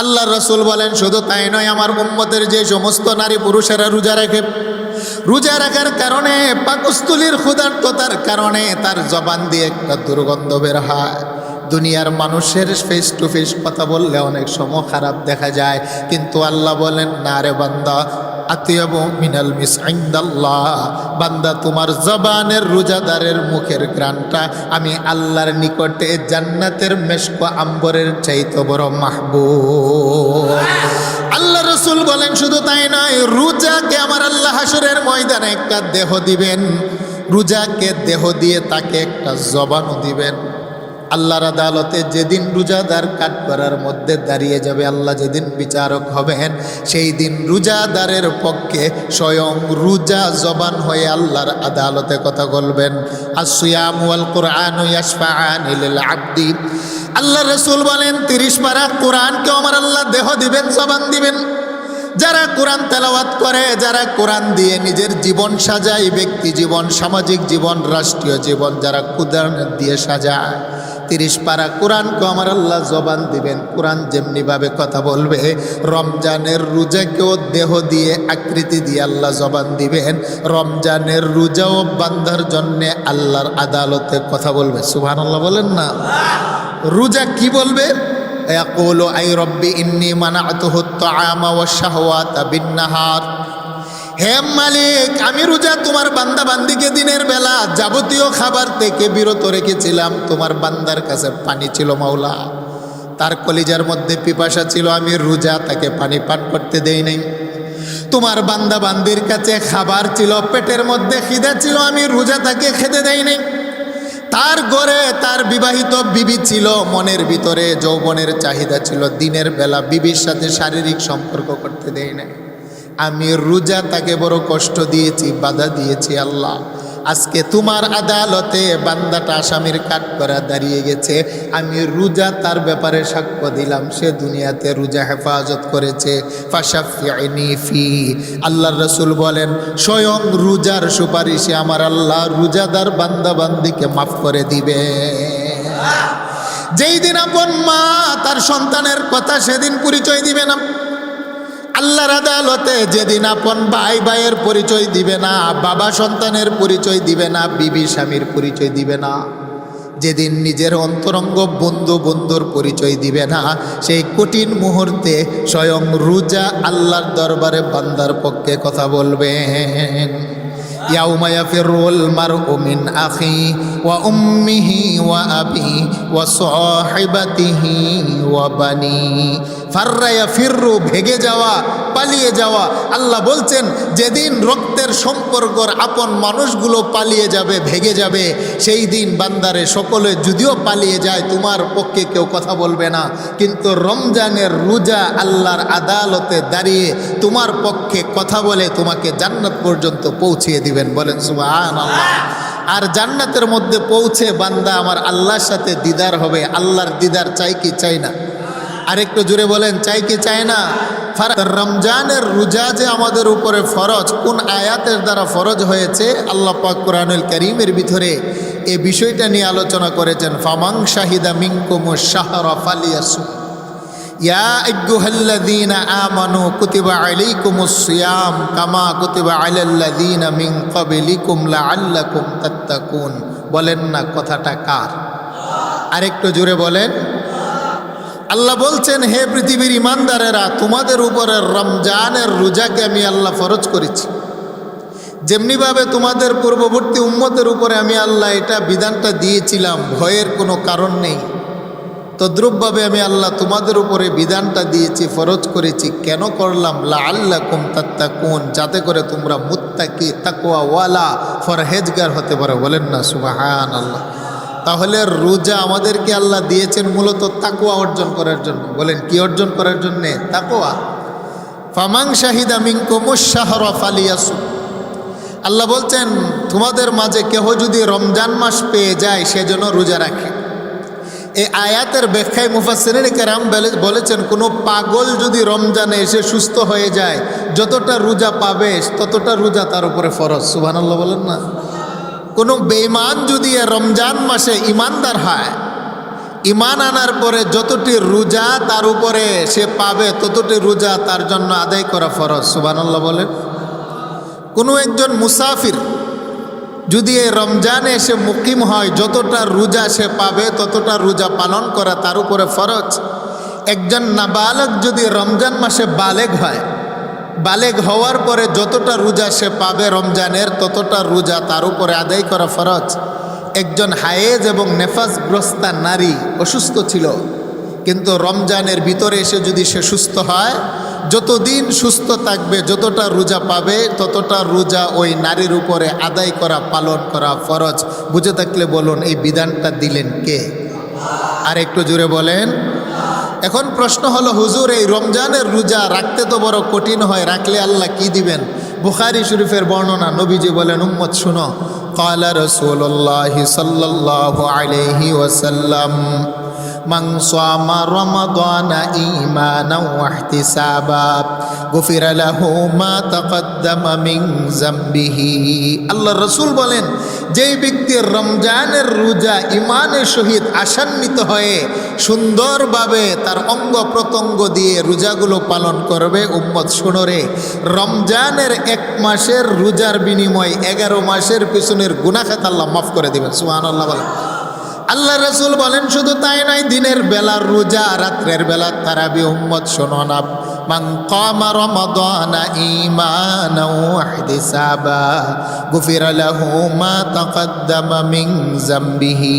আল্লাহ রসুল বলেন শুধু তাই নয়, আমার উম্মতের যে সমস্ত নারী পুরুষেরা রোজা রাখে, রোজা রাখার কারণে পাকস্থলীর ক্ষুধার্ততার কারণে তার জবান দিয়ে একটা দুর্গন্ধ বের হয়। দুনিয়ার মানুষের ফেস টু ফেস কথা বললে অনেক সময় খারাপ দেখা যায়, কিন্তু আল্লাহ বলেন না রে বান্দা, আতিয়াবু মিনাল মিস ইনদাল্লাহ, বান্দা তোমার জবানের রোজাদারের মুখের ঘ্রাণটা আমি আল্লাহর নিকটে জান্নাতের মেশক আম্বরের চাইতে বড় মাহবুব। আল্লাহ রসুল বলেন শুধু তাই নয়, রোজাকে আমার আল্লাহ হাসরের ময়দানে একটা দেহ দিবেন, রোজাকে দেহ দিয়ে তাকে একটা জবানও দিবেন। আল্লাহর আদালতে যেদিন রোজাদার কাঠগড়ার মধ্যে দাঁড়িয়ে যাবে, আল্লাহ যেদিন বিচারক হবেন, সেই দিন রোজাদারের পক্ষে স্বয়ং রোজা জবান হয়ে আল্লাহর আদালতে কথা বলবেন। আসিয়াম ওয়াল কুরআন ইয়াশফাআনি লিল আবদি। আল্লাহ রসুল বলেন 30 পারা কোরআনকে আমার আল্লাহ দেহ দিবেন, জবান দিবেন। যারা কোরআন তেলাওয়াত করে, যারা কোরআন দিয়ে নিজের জীবন সাজায়, ব্যক্তি জীবন, সামাজিক জীবন, রাষ্ট্রীয় জীবন, যারা কোরআন দিয়ে সাজায়, 30 পারা কোরআনকে আমার আল্লাহ জবান দিবেন। কোরআন যেমনিভাবে কথা বলবে, রমজানের রোজাকেও দেহ দিয়ে আকৃতি দিয়ে আল্লাহ জবান দিবেন। রমজানের রোজাও বান্দার জন্যে আল্লাহর আদালতে কথা বলবে। সুবহানাল্লাহ বলেন না? রোজা কি বলবে? ইয়াকুলু আই রব্বি ইন্নী মানাতুহু আত-তাআমা ওয়াশ-শাহওয়াতা বিন-নাহার। হে মালিক, আমি রোজা তোমার বান্দা বান্দিকে দিনের বেলা যাবতীয় খাবার থেকে বিরত রেখেছিলাম। তোমার বান্দার কাছে পানি ছিল মাওলা, তার কলিজার মধ্যে পিপাসা ছিল, আমি রোজা তাকে পানি পান করতে দেই নাই। তোমার বান্দা বান্দির কাছে খাবার ছিল, পেটের মধ্যে খিদা ছিল, আমি রোজা তাকে খেতে দেই নাই। তার ঘরে তার বিবাহিত বিবি ছিল, মনের ভিতরে যৌবনের চাহিদা ছিল, দিনের বেলা বিবির সাথে শারীরিক সম্পর্ক করতে দেই নাই। আমি রোজা তাকে বড় কষ্ট দিয়েছি, বাধা দিয়েছি। আল্লাহ, আজকে তোমার আদালতে বান্দাটা আসামির কাঠগড়া দাঁড়িয়ে গেছে, আমি রোজা তার ব্যাপারে সাক্ষ্য দিলাম, সে দুনিয়াতে রোজা হেফাজত করেছে। ফাশাফিনি ফি। আল্লাহর রসুল বলেন স্বয়ং রোজার সুপারিশে আমার আল্লাহ রোজাদার বান্দা বান্দিকে মাফ করে দিবে। যেই দিন আপন মা তার সন্তানের কথা সেদিন পরিচয় দিবে না, আল্লাহর আদালতে যেদিন আপন ভাই ভাইয়ের পরিচয় দিবে না, বাবা সন্তানের পরিচয় দিবে না, বিবি স্বামীর পরিচয় দিবে না, যেদিন নিজের অন্তরঙ্গ বন্ধু বন্ধুর পরিচয় দিবে না, সেই কঠিন মুহূর্তে স্বয়ং রোজা আল্লাহর দরবারে বান্দার পক্ষে কথা বলবেন। ইয়াউমা ইয়াফিরুল মারউ মিন আখি ওয়া উম্মিহি ওয়া আবি ওয়া সাহিবাতিহি ওয়া বানি। ফাররা ইয়াফিরু, ভেগে যাওয়া, পালিয়ে যাওয়া। আল্লাহ বলছেন যেদিন রক্তের সম্পর্কর আপন মানুষগুলো পালিয়ে যাবে, ভেগে যাবে, সেই দিন বান্দারে সকলে যদিও পালিয়ে যায়, তোমার পক্ষে কেউ কথা বলবে না, কিন্তু রমজানের রোজা আল্লাহর আদালতে দাঁড়িয়ে তোমার পক্ষে কথা বলে তোমাকে জান্নাত পর্যন্ত পৌঁছিয়ে দিবেন। বলেন সুবহানাল্লাহ। আর জান্নাতের মধ্যে পৌঁছে বান্দা আমার আল্লাহর সাথে দিদার হবে। আল্লাহর দিদার চাই কি চাই না? আরেকটু জোরে বলেন, চাই কি চাই না? রমজানের রোজা যে আমাদের উপরে ফরজ, কোন আয়াতের দ্বারা ফরজ হয়েছে? আল্লাহ পাক কুরআনুল কারীমের ভিতরে এই বিষয়টা নিয়ে আলোচনা করেছেন। ফামান শাহিদা মিনকুমুশ শাহরা ফালিয়াসুম। ইয়া আইয়ুহাল্লাযীনা আমানু কুতিবা আলাইকুমুস সিয়াম কামা কুতিবা আলাল্লাযীনা মিন ক্বাবলিকুম লাআল্লাকুম তাত্তাকুন। বলেন না কথাটা কার? আরেকটু জোরে বলেন। আল্লাহ বলছেন, হে পৃথিবীর ইমানদারেরা, তোমাদের উপরে রমজানের রোজাকে আমি আল্লাহ ফরজ করেছি। যেমনিভাবে তোমাদের পূর্ববর্তী উম্মতের উপরে আমি আল্লাহ এটা বিধানটা দিয়েছিলাম, ভয়ের কোনো কারণ নেই, তদ্রূপভাবে আমি আল্লাহ তোমাদের উপরে বিধানটা দিয়েছি, ফরজ করেছি। কেন করলাম? লাআল্লাকুম তাত্তাকুন, যাতে করে তোমরা মুত্তাকি, তাকওয়াওয়ালা, ফরহেজগার হতে পারো। বলেন না সুবহানাল্লাহ। তাহলে রোজা আমাদেরকে আল্লাহ দিয়েছেন মূলত তাকওয়া অর্জন করার জন্য। বলেন কি অর্জন করার জন্যে? তাকওয়া। ফামান শাহিদা মিনকুমুশ শাহরা ফালিয়াসুম। আল্লাহ বলছেন তোমাদের মাঝে কেহ যদি রমজান মাস পেয়ে যায় সেজন্য রোজা রাখে। এই আয়াতের ব্যাখ্যায় মুফাসসিরিন কেরাম বলেছেন, কোনো পাগল যদি রমজানে এসে সুস্থ হয়ে যায়, যতটা রোজা পাবে ততটা রোজা তার উপরে ফরজ। সুবহানাল্লাহ বলেন না? কোনো বেঈমান যদি রমজান মাসে ইমানদার হয়, ইমান আনার পরে যতটি রোজা তার উপরে সে পাবে ততটি রোজা তার জন্য আদায় করা ফরজ। সুবহানাল্লাহ বলেন। কোনো একজন মুসাফির যদি এই রমজানে এসে মুকিম হয়, যতটা রোজা সে পাবে ততটা রোজা পালন করা তার উপরে ফরজ। একজন নাবালক যদি রমজান মাসে বালেগ হয়, বালেগ হওয়ার পরে যতটা রোজা সে পাবে রমজানের ততটা রোজা তার উপরে আদায় করা ফরজ। একজন হায়েজ এবং নেফাসগ্রস্তা নারী অসুস্থ ছিল, কিন্তু রমজানের ভিতরে এসে যদি সে সুস্থ হয়, যতদিন সুস্থ থাকবে যতটা রোজা পাবে ততটা রোজা ওই নারীর উপরে আদায় করা পালন করা ফরজ। বুঝে থাকলে বলুন এই বিধানটা দিলেন কে? আর একটু জোরে বলেন। এখন প্রশ্ন হলো, হুজুর এই রমজানের রোজা রাখতে তো বড় কঠিন হয়, রাখলে আল্লাহ কি দিবেন? বুখারী শরীফের বর্ণনা, নবীজি বলেন, উম্মত শুনো, ক্বালা রাসূলুল্লাহি সাল্লাল্লাহু আলাইহি ওয়াসাল্লাম মান সামা রমাদানা ঈমানান ওয়া ইহতিসাবা গুফিরা লাহু মা তাকদ্দামা মিন যামবিহি। আল্লাহর রাসূল বলেন, যেই ব্যক্তি রমজানের রোজা ঈমানের সহিত আশান্বিত হয়ে সুন্দরভাবে তার অঙ্গ প্রত্যঙ্গ দিয়ে রোজাগুলো পালন করবে, উম্মত শুনো রে, রমজানের 1 মাসের রোজার বিনিময়ে 11 মাসের পিছনের গুনাহ খাতা আল্লাহ মাফ করে দিবেন। সুবহানাল্লাহ বলেন। আল্লাহ রাসূল বলেন, শুধু তাই নয়, দিনের বেলার রোজা, রাত্রের বেলা তারাবি। উম্মত শোনো না, মান কামা রমাদানা ঈমানান ওয়া ইহতিসাবা গুফিরা লাহু মা তাকদ্দামা মিন যামবিহি।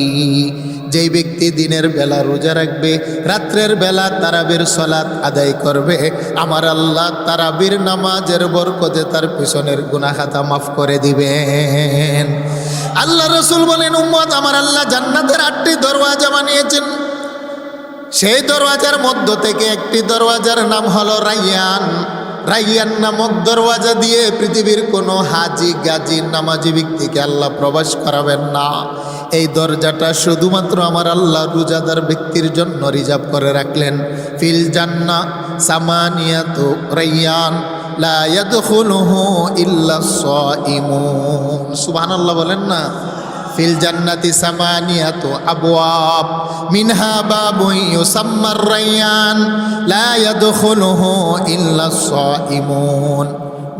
যেই ব্যক্তি দিনের বেলা রোজা রাখবে, রাত্রের বেলা তারাবির সালাত আদায় করবে, আমার আল্লাহ তারাবির নামাজের বরকতে তার পিছনের গুনাহ খাতা মাফ করে দিবেন। আল্লাহ রাসূল বলেন, উম্মত আমার আল্লাহ জান্নাতের 8টি দরওয়াজা বানিয়েছেন। সেই দরওয়াজার মধ্য থেকে একটি দরওয়াজার নাম হলো রায়্যান। রায়্যান নামক দরওয়াজা দিয়ে পৃথিবীর কোনো হাজি গাজী নামাজি ব্যক্তিকে আল্লাহ প্রবেশ করাবেন না। এই দরজাটা শুধুমাত্র আমার আল্লাহ রোজাদার ব্যক্তির জন্য রিজার্ভ করে রাখলেন। ফিল জান্নাহ সামানিয়াতু রায়্যান লা ইয়াদখুলুহু ইল্লাস সাইমুন। সুবহানাল্লাহ বলেন না। ফিল জান্নাতি সামানিয়াতু আবওয়াব মিনহা বাবুন ইউসাম্মার রায়্যান লা ইয়াদখুলুহু ইল্লাস সাইমুন।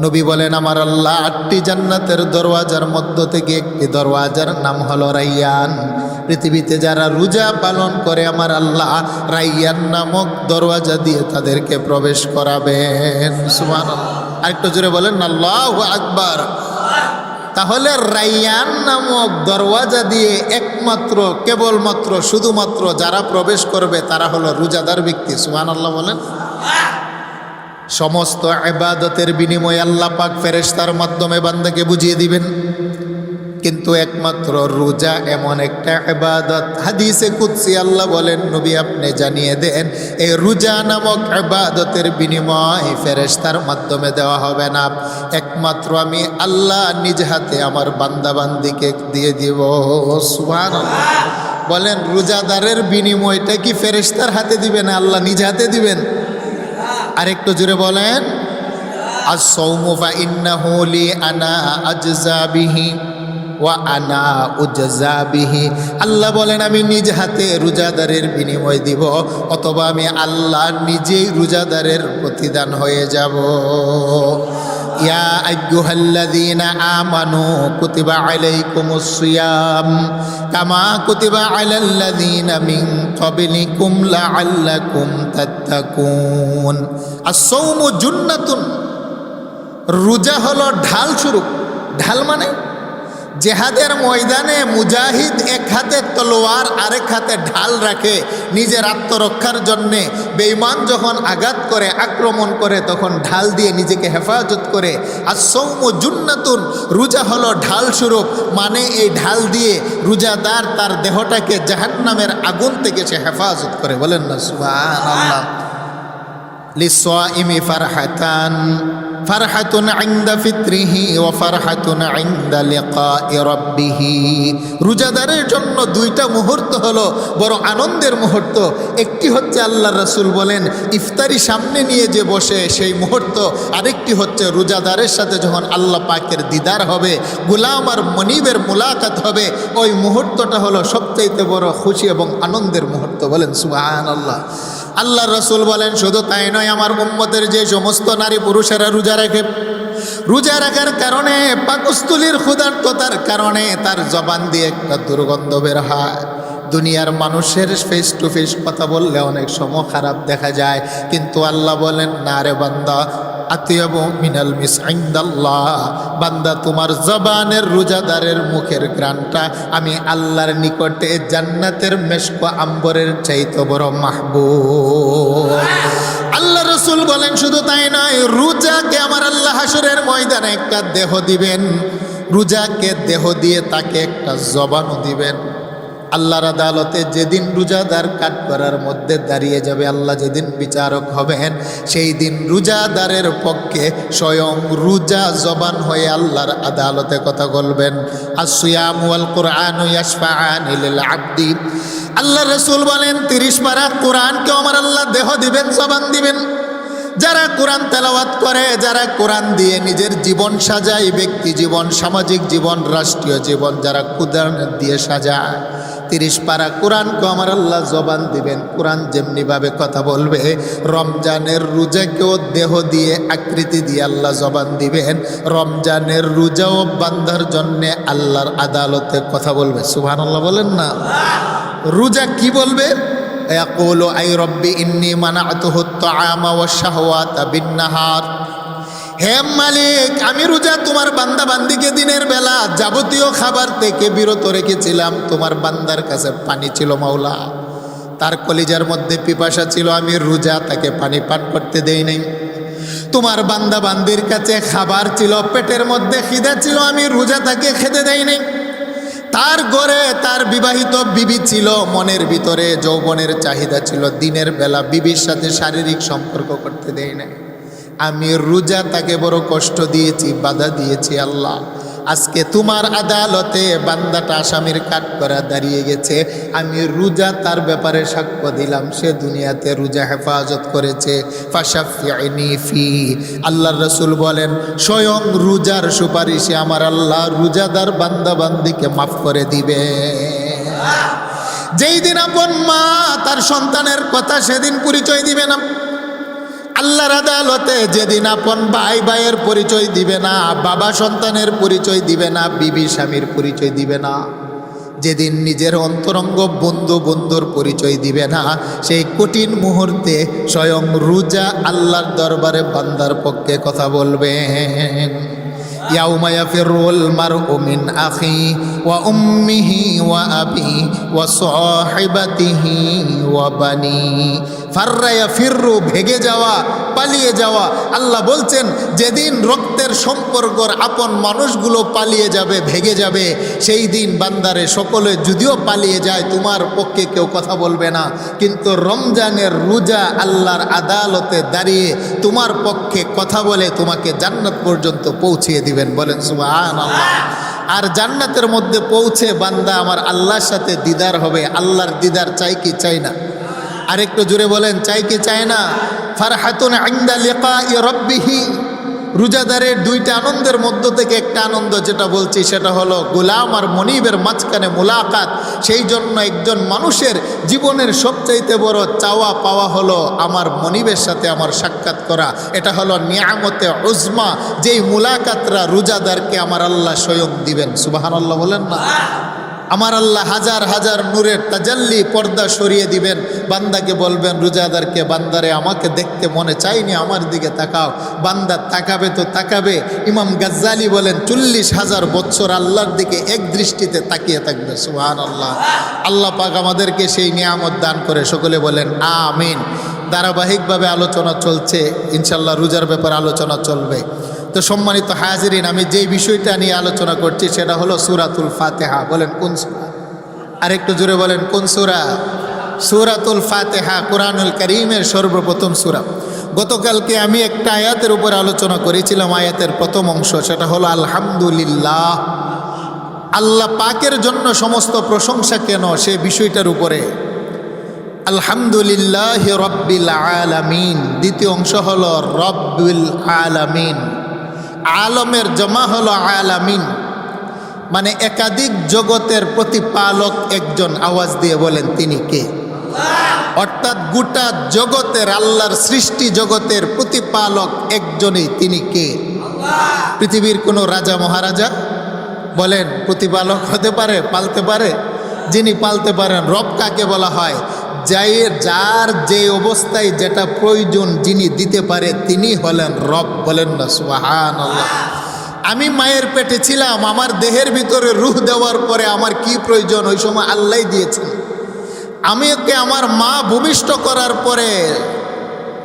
নবী বলেন, আমার আল্লাহ 8টি জান্নাতের দরওয়াজার মধ্য থেকে একটি দরওয়াজার নাম হলো রায়্যান। পৃথিবীতে যারা রোজা পালন করে আমার আল্লাহ রায়্যান নামক দরওয়াজা দিয়ে তাদেরকে প্রবেশ করাবেন। সুবহানাল্লাহ। আরেকটু জোরে বলেন আল্লাহু আকবার। তাহলে রায়্যান নামক দরওয়াজা দিয়ে একমাত্র কেবলমাত্র শুধুমাত্র যারা প্রবেশ করবে তারা হলো রোজাদার ব্যক্তি। সুবহানাল্লাহ বলেন। সমস্ত ইবাদতের বিনিময়ে আল্লাহ পাক ফেরেশতার মাধ্যমে বান্দাকে বুঝিয়ে দিবেন, কিন্তু একমাত্র রোজা এমন একটা ইবাদত, হাদিসে কুদসি আল্লাহ বলেন, নবী আপনি জানিয়ে দেন, এই রোজা নামক ইবাদতের বিনিময় ফেরেশতার মাধ্যমে দেওয়া হবে না, একমাত্র আমি আল্লাহ নিজ হাতে আমার বান্দা বান্দিকে দিয়ে দিব। সুবহানাল্লাহ বলেন। রোজাদারের বিনিময়টা কি ফেরেশতার হাতে দিবেন, আল্লাহ নিজ হাতে দিবেন? আরেকটু জোরে বলেন, আস-সাওমু ফাইন্নাহু লি আনা আজজা বিহি ওয়া আনা উজজা বিহি। আল্লাহ বলেন, আমি নিজ হাতে রোজাদারের বিনিময় দিব, অথবা আমি আল্লাহ নিজেই রোজাদারের প্রতিদান হয়ে যাব। ইয়া আইয়ুহাল্লাযীনা আমানু কুতিবা আলাইকুমুস সিয়াম কামা কুতিবা আলাল্লাযীনা মিন ক্বাবলিকুম লাআল্লাকুম তাত্তাকুন। আস-সাওমু জুন্নাতুন। রোজা হলো ঢাল স্বরূপ। ঢাল মানে জেহাদের ময়দানে মুজাহিদ এক হাতে তলোয়ার আরেক হাতে ঢাল রাখে নিজের আত্মরক্ষার জন্যে। বেঈমান যখন আঘাত করে, আক্রমণ করে, তখন ঢাল দিয়ে নিজেকে হেফাজত করে। আর সৌমু জুন্নাতুন, রোজা হলো ঢাল স্বরূপ, মানে এই ঢাল দিয়ে রোজাদার তার দেহটাকে জাহান্নামের আগুন থেকে সে হেফাজত করে। বলেন না সুবহানাল্লাহ। লিসাইমি ফারহাতান ফারহাতুন ইনদা ফিত্রিহি ওয়া ফারহাতুন ইনদা লিকাই রাব্বিহি। রোজাদারের জন্য দুইটা মুহূর্ত হলো বড় আনন্দের মুহূর্ত। একটি হচ্ছে আল্লাহর রাসূল বলেন ইফতারি সামনে নিয়ে যে বসে সেই মুহূর্ত, আরেকটি হচ্ছে রোজাদারের সাথে যখন আল্লাহ পাকের দিদার হবে, গোলাম আর মনিবের মুলাকাত হবে, ওই মুহূর্তটা হলো সবচাইতে বড় খুশি এবং আনন্দের মুহূর্ত। বলেন সুবহানাল্লাহ। আল্লাহর রাসূল বলেন শুধু তাই নয়, আমার উম্মতের যে সমস্ত নারী পুরুষেরা রোজা রাখে, রোজা রাখার কারণে পাকস্থলীর ক্ষুধার্ততার কারণে তার জবান দিয়ে একটা দুর্গন্ধ বের হয়। দুনিয়ার মানুষের ফেস টু ফেস কথা বললে অনেক সময় খারাপ দেখা যায়, কিন্তু আল্লাহ বলেন না রে বান্দা, আতিয়াবু মিনাল মিস ইনদাল্লাহ, বান্দা তোমার জবানের রোজাদারের মুখের ঘ্রাণটা আমি আল্লাহর নিকটে জান্নাতের মেশক আম্বরের চাইতে বড় মাহবুব। আল্লাহ রাসূল বলেন শুধু তাই নয়, রোজাকে আমার আল্লাহ হাসরের ময়দানে একটা দেহ দিবেন, রোজাকে দেহ দিয়ে তাকে একটা জবানও দিবেন। আল্লাহর আদালতে যেদিন রোজাদার কাঠগড়ার মধ্যে দাঁড়িয়ে যাবে, আল্লাহ যেদিন বিচারক হবেন, সেই দিন রোজাদারের পক্ষে স্বয়ং রোজা জবান হয়ে আল্লাহর আদালতে কথা বলবেন। আসসিয়াম ওয়াল কুরআন ইয়াশফাআনি লিল আবদি। আল্লাহ রাসূল বলেন 30 পারা কোরআনকে আমার আল্লাহ দেহ দিবেন, জবান দিবেন। যারা কোরআন তেলাওয়াত করে, যারা কোরআন দিয়ে নিজের জীবন সাজায়, ব্যক্তি জীবন, সামাজিক জীবন, রাষ্ট্রীয় জীবন, যারা কোরআন দিয়ে সাজায়, 30 পারা কোরআনকে আমার আল্লাহ জবান দিবেন। কোরআন যেমনিভাবে কথা বলবে, রমজানের রোজাকেও দেহ দিয়ে আকৃতি দিয়ে আল্লাহ জবান দিবেন। রমজানের রোজাও বান্দার জন্যে আল্লাহর আদালতে কথা বলবে। সুবহানাল্লাহ বলেন না? রোজা কি বলবে? ইয়াকুলু আই রব্বি ইন্নী মানাতুহু আত-তাআমা ওয়াশ-শাহওয়াতা বিন-নাহার। হে মালিক, আমি রোজা তোমার বান্দা বান্দিকে দিনের বেলা যাবতীয় খাবার থেকে বিরত রেখেছিলাম। তোমার বান্দার কাছে পানি ছিল মাওলা, তার কলিজার মধ্যে পিপাসা ছিল, আমি রোজা তাকে পানি পান করতে দেই নাই। তোমার বান্দা বান্দির কাছে খাবার ছিল, পেটের মধ্যে খিদা ছিল, আমি রোজা তাকে খেতে দেই নাই। তার ঘরে তার বিবাহিত বিবি ছিল, মনের ভিতরে যৌবনের চাহিদা ছিল, দিনের বেলা বিবির সাথে শারীরিক সম্পর্ক করতে দেই নাই। আমি রোজা তাকে বড় কষ্ট দিয়েছি, বাধা দিয়েছি। আল্লাহ, আজকে তোমার আদালতে বান্দাটা আসামির কাঠগড়া দাঁড়িয়ে গেছে, আমি রোজা তার ব্যাপারে সাক্ষ্য দিলাম, সে দুনিয়াতে রোজা হেফাজত করেছে। ফাশাফিনি ফি। আল্লাহর রাসূল বলেন স্বয়ং রোজার সুপারিশে আমার আল্লাহ রোজাদার বান্দা বান্দিকে মাফ করে দিবে। যেই দিন আপন মা তার সন্তানের কথা সেদিন পরিচয় দিবে না, আল্লাহর আদালতে যেদিন আপন ভাই ভাইয়ের পরিচয় দিবে না, বাবা সন্তানের পরিচয় দিবে না, বিবি স্বামীর পরিচয় দিবে না, যেদিন নিজের অন্তরঙ্গ বন্ধু বন্ধুর পরিচয় দিবে না, সেই কঠিন মুহূর্তে স্বয়ং রোজা আল্লাহর দরবারে বান্দার পক্ষে কথা বলবেন। ইয়াউমা ইয়াফিরুল মারউ মিন আখি ওয়া উম্মিহি ওয়া আবি ওয়া সাহিবাতিহি ওয়া বানি। ফাররা ইয়াফিরু, ভেগে যাওয়া, পালিয়ে যাওয়া। আল্লাহ বলছেন যেদিন রক্তের সম্পর্কর আপন মানুষগুলো পালিয়ে যাবে, ভেগে যাবে, সেই দিন বান্দারে সকলে যদিও পালিয়ে যায়, তোমার পক্ষে কেউ কথা বলবে না, কিন্তু রমজানের রোজা আল্লাহর আদালতে দাঁড়িয়ে তোমার পক্ষে কথা বলে তোমাকে জান্নাত পর্যন্ত পৌঁছিয়ে দিবেন। বলেন সুবহানাল্লাহ। আর জান্নাতের মধ্যে পৌঁছে বান্দা আমার আল্লাহর সাথে দিদার হবে। আল্লাহর দিদার চাই কি চাই না? আরেকটু জোরে বলেন, চাই কি চাই না? ফারহাতুন ইনদা লিকাই রাব্বিহি। রোজাদারের দুইটা আনন্দের মধ্য থেকে একটা আনন্দ যেটা বলছি সেটা হলো গোলাম আর মনিবের মাঝখানে মুলাকাত। সেই জন্য একজন মানুষের জীবনের সবচাইতে বড় চাওয়া পাওয়া হলো আমার মনিবের সাথে আমার সাক্ষাৎ করা। এটা হলো নিয়ামতে উজমা, যেই মুলাকাতরা রোজাদারকে আমার আল্লাহ স্বয়ং দিবেন। সুবহানাল্লাহ বলেন না? আমার আল্লাহ হাজার হাজার নূরের তাজাল্লি, পর্দা সরিয়ে দিবেন। বান্দাকে বলবেন, রোজাদারকে, বান্দারে আমাকে দেখতে মনে চাইনি, আমার দিকে তাকাও। বান্দা তাকাবে তো তাকাবে। ইমাম গাজ্জালি বলেন 40,000 বছর আল্লাহর দিকে এক দৃষ্টিতে তাকিয়ে থাকবে। সুবহানাল্লাহ। আল্লাহ পাক আমাদেরকে সেই নিয়ামত দান করে। সকলে বলেন আমিন। ধারাবাহিকভাবে আলোচনা চলছে, ইনশাল্লাহ রোজার ব্যাপারে আলোচনা চলবে। তো সম্মানিত হাজিরিন, আমি যেই বিষয়টা নিয়ে আলোচনা করছি সেটা হলো সূরাতুল ফাতিহা। বলেন কোন সূরা? আরেকটু জোরে বলেন কোন সূরা? সূরাতুল ফাতিহা, কোরআনুল কারীমের সর্বপ্রথম সূরা। গতকালকে আমি একটা আয়াতের উপর আলোচনা করেছিলাম, আয়াতের প্রথম অংশ, সেটা হলো আলহামদুলিল্লাহ। আল্লাহ পাকের জন্য সমস্ত প্রশংসা কেন, সে বিষয়টার উপরে আলহামদুলিল্লাহ রব্বিল আলামিন। দ্বিতীয় অংশ হলো রব্বিল আলামিন। আলমের জমা হলো আলামিন, মানে একাধিক জগতের প্রতিপালক একজন। আওয়াজ দিয়ে বলেন তিনি কে? অর্থাৎ গোটা জগতের, আল্লাহর সৃষ্টি জগতের প্রতিপালক একজনই, তিনি কে? পৃথিবীর কোনো রাজা মহারাজা বলেন প্রতিপালক হতে পারে, পালতে পারে? যিনি পালতে পারেন, রব কাকে বলা হয়? যার যে অবস্থায় যেটা প্রয়োজন যিনি দিতে পারে তিনি হলেন রব। বলেন না সুবহানাল্লাহ। আমি মায়ের পেটে ছিলাম, আমার দেহের ভিতরে রূহ দেওয়ার পরে আমার কি প্রয়োজন ওই সময় আল্লাহ দিয়েছেন। আমি ওকে আমার মা ভূমিষ্ঠ করার পরে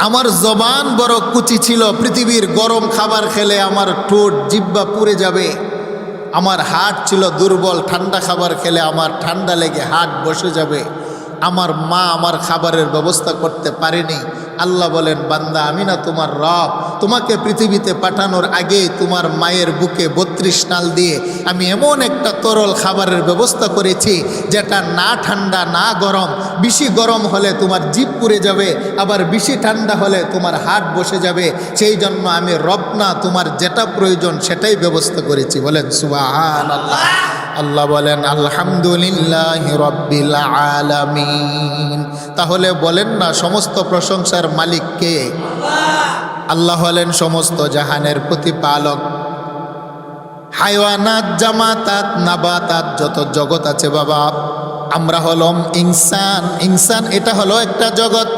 আমার জবান বড় কুচি ছিল, পৃথিবীর গরম খাবার খেলে আমার ঠোঁট জিহ্বা পুড়ে যাবে। আমার হাট ছিল দুর্বল, ঠান্ডা খাবার খেলে আমার ঠান্ডা লেগে হাট বসে যাবে। আমার মা আমার খাবারের ব্যবস্থা করতে পারেনি। আল্লাহ বলেন, বান্দা আমি না তোমার রব? তোমাকে পৃথিবীতে পাঠানোর আগে তোমার মায়ের বুকে 32 নাল দিয়ে আমি এমন একটা তরল খাবারের ব্যবস্থা করেছি যেটা না ঠান্ডা না গরম। বেশি গরম হলে তোমার জিভ পুড়ে যাবে, আবার বেশি ঠান্ডা হলে তোমার হাট বসে যাবে। সেই জন্য আমি রব না, তোমার যেটা প্রয়োজন সেটাই ব্যবস্থা করেছি। বলেন সুবহানাল্লাহ। আল্লাহ বলেন আলহামদুলিল্লাহ রব্বিল আলামিন। তাহলে বলেন না সমস্ত প্রশংসার মালিক কে? আল্লাহ হলেন সমস্ত জাহানের প্রতিপালক। হায়ওয়ানাত, জামাতাত, নাবাতাত, যত জগৎ আছে বাবা, আমরা হলাম ইনসান। ইনসান এটা হলো একটা জগৎ,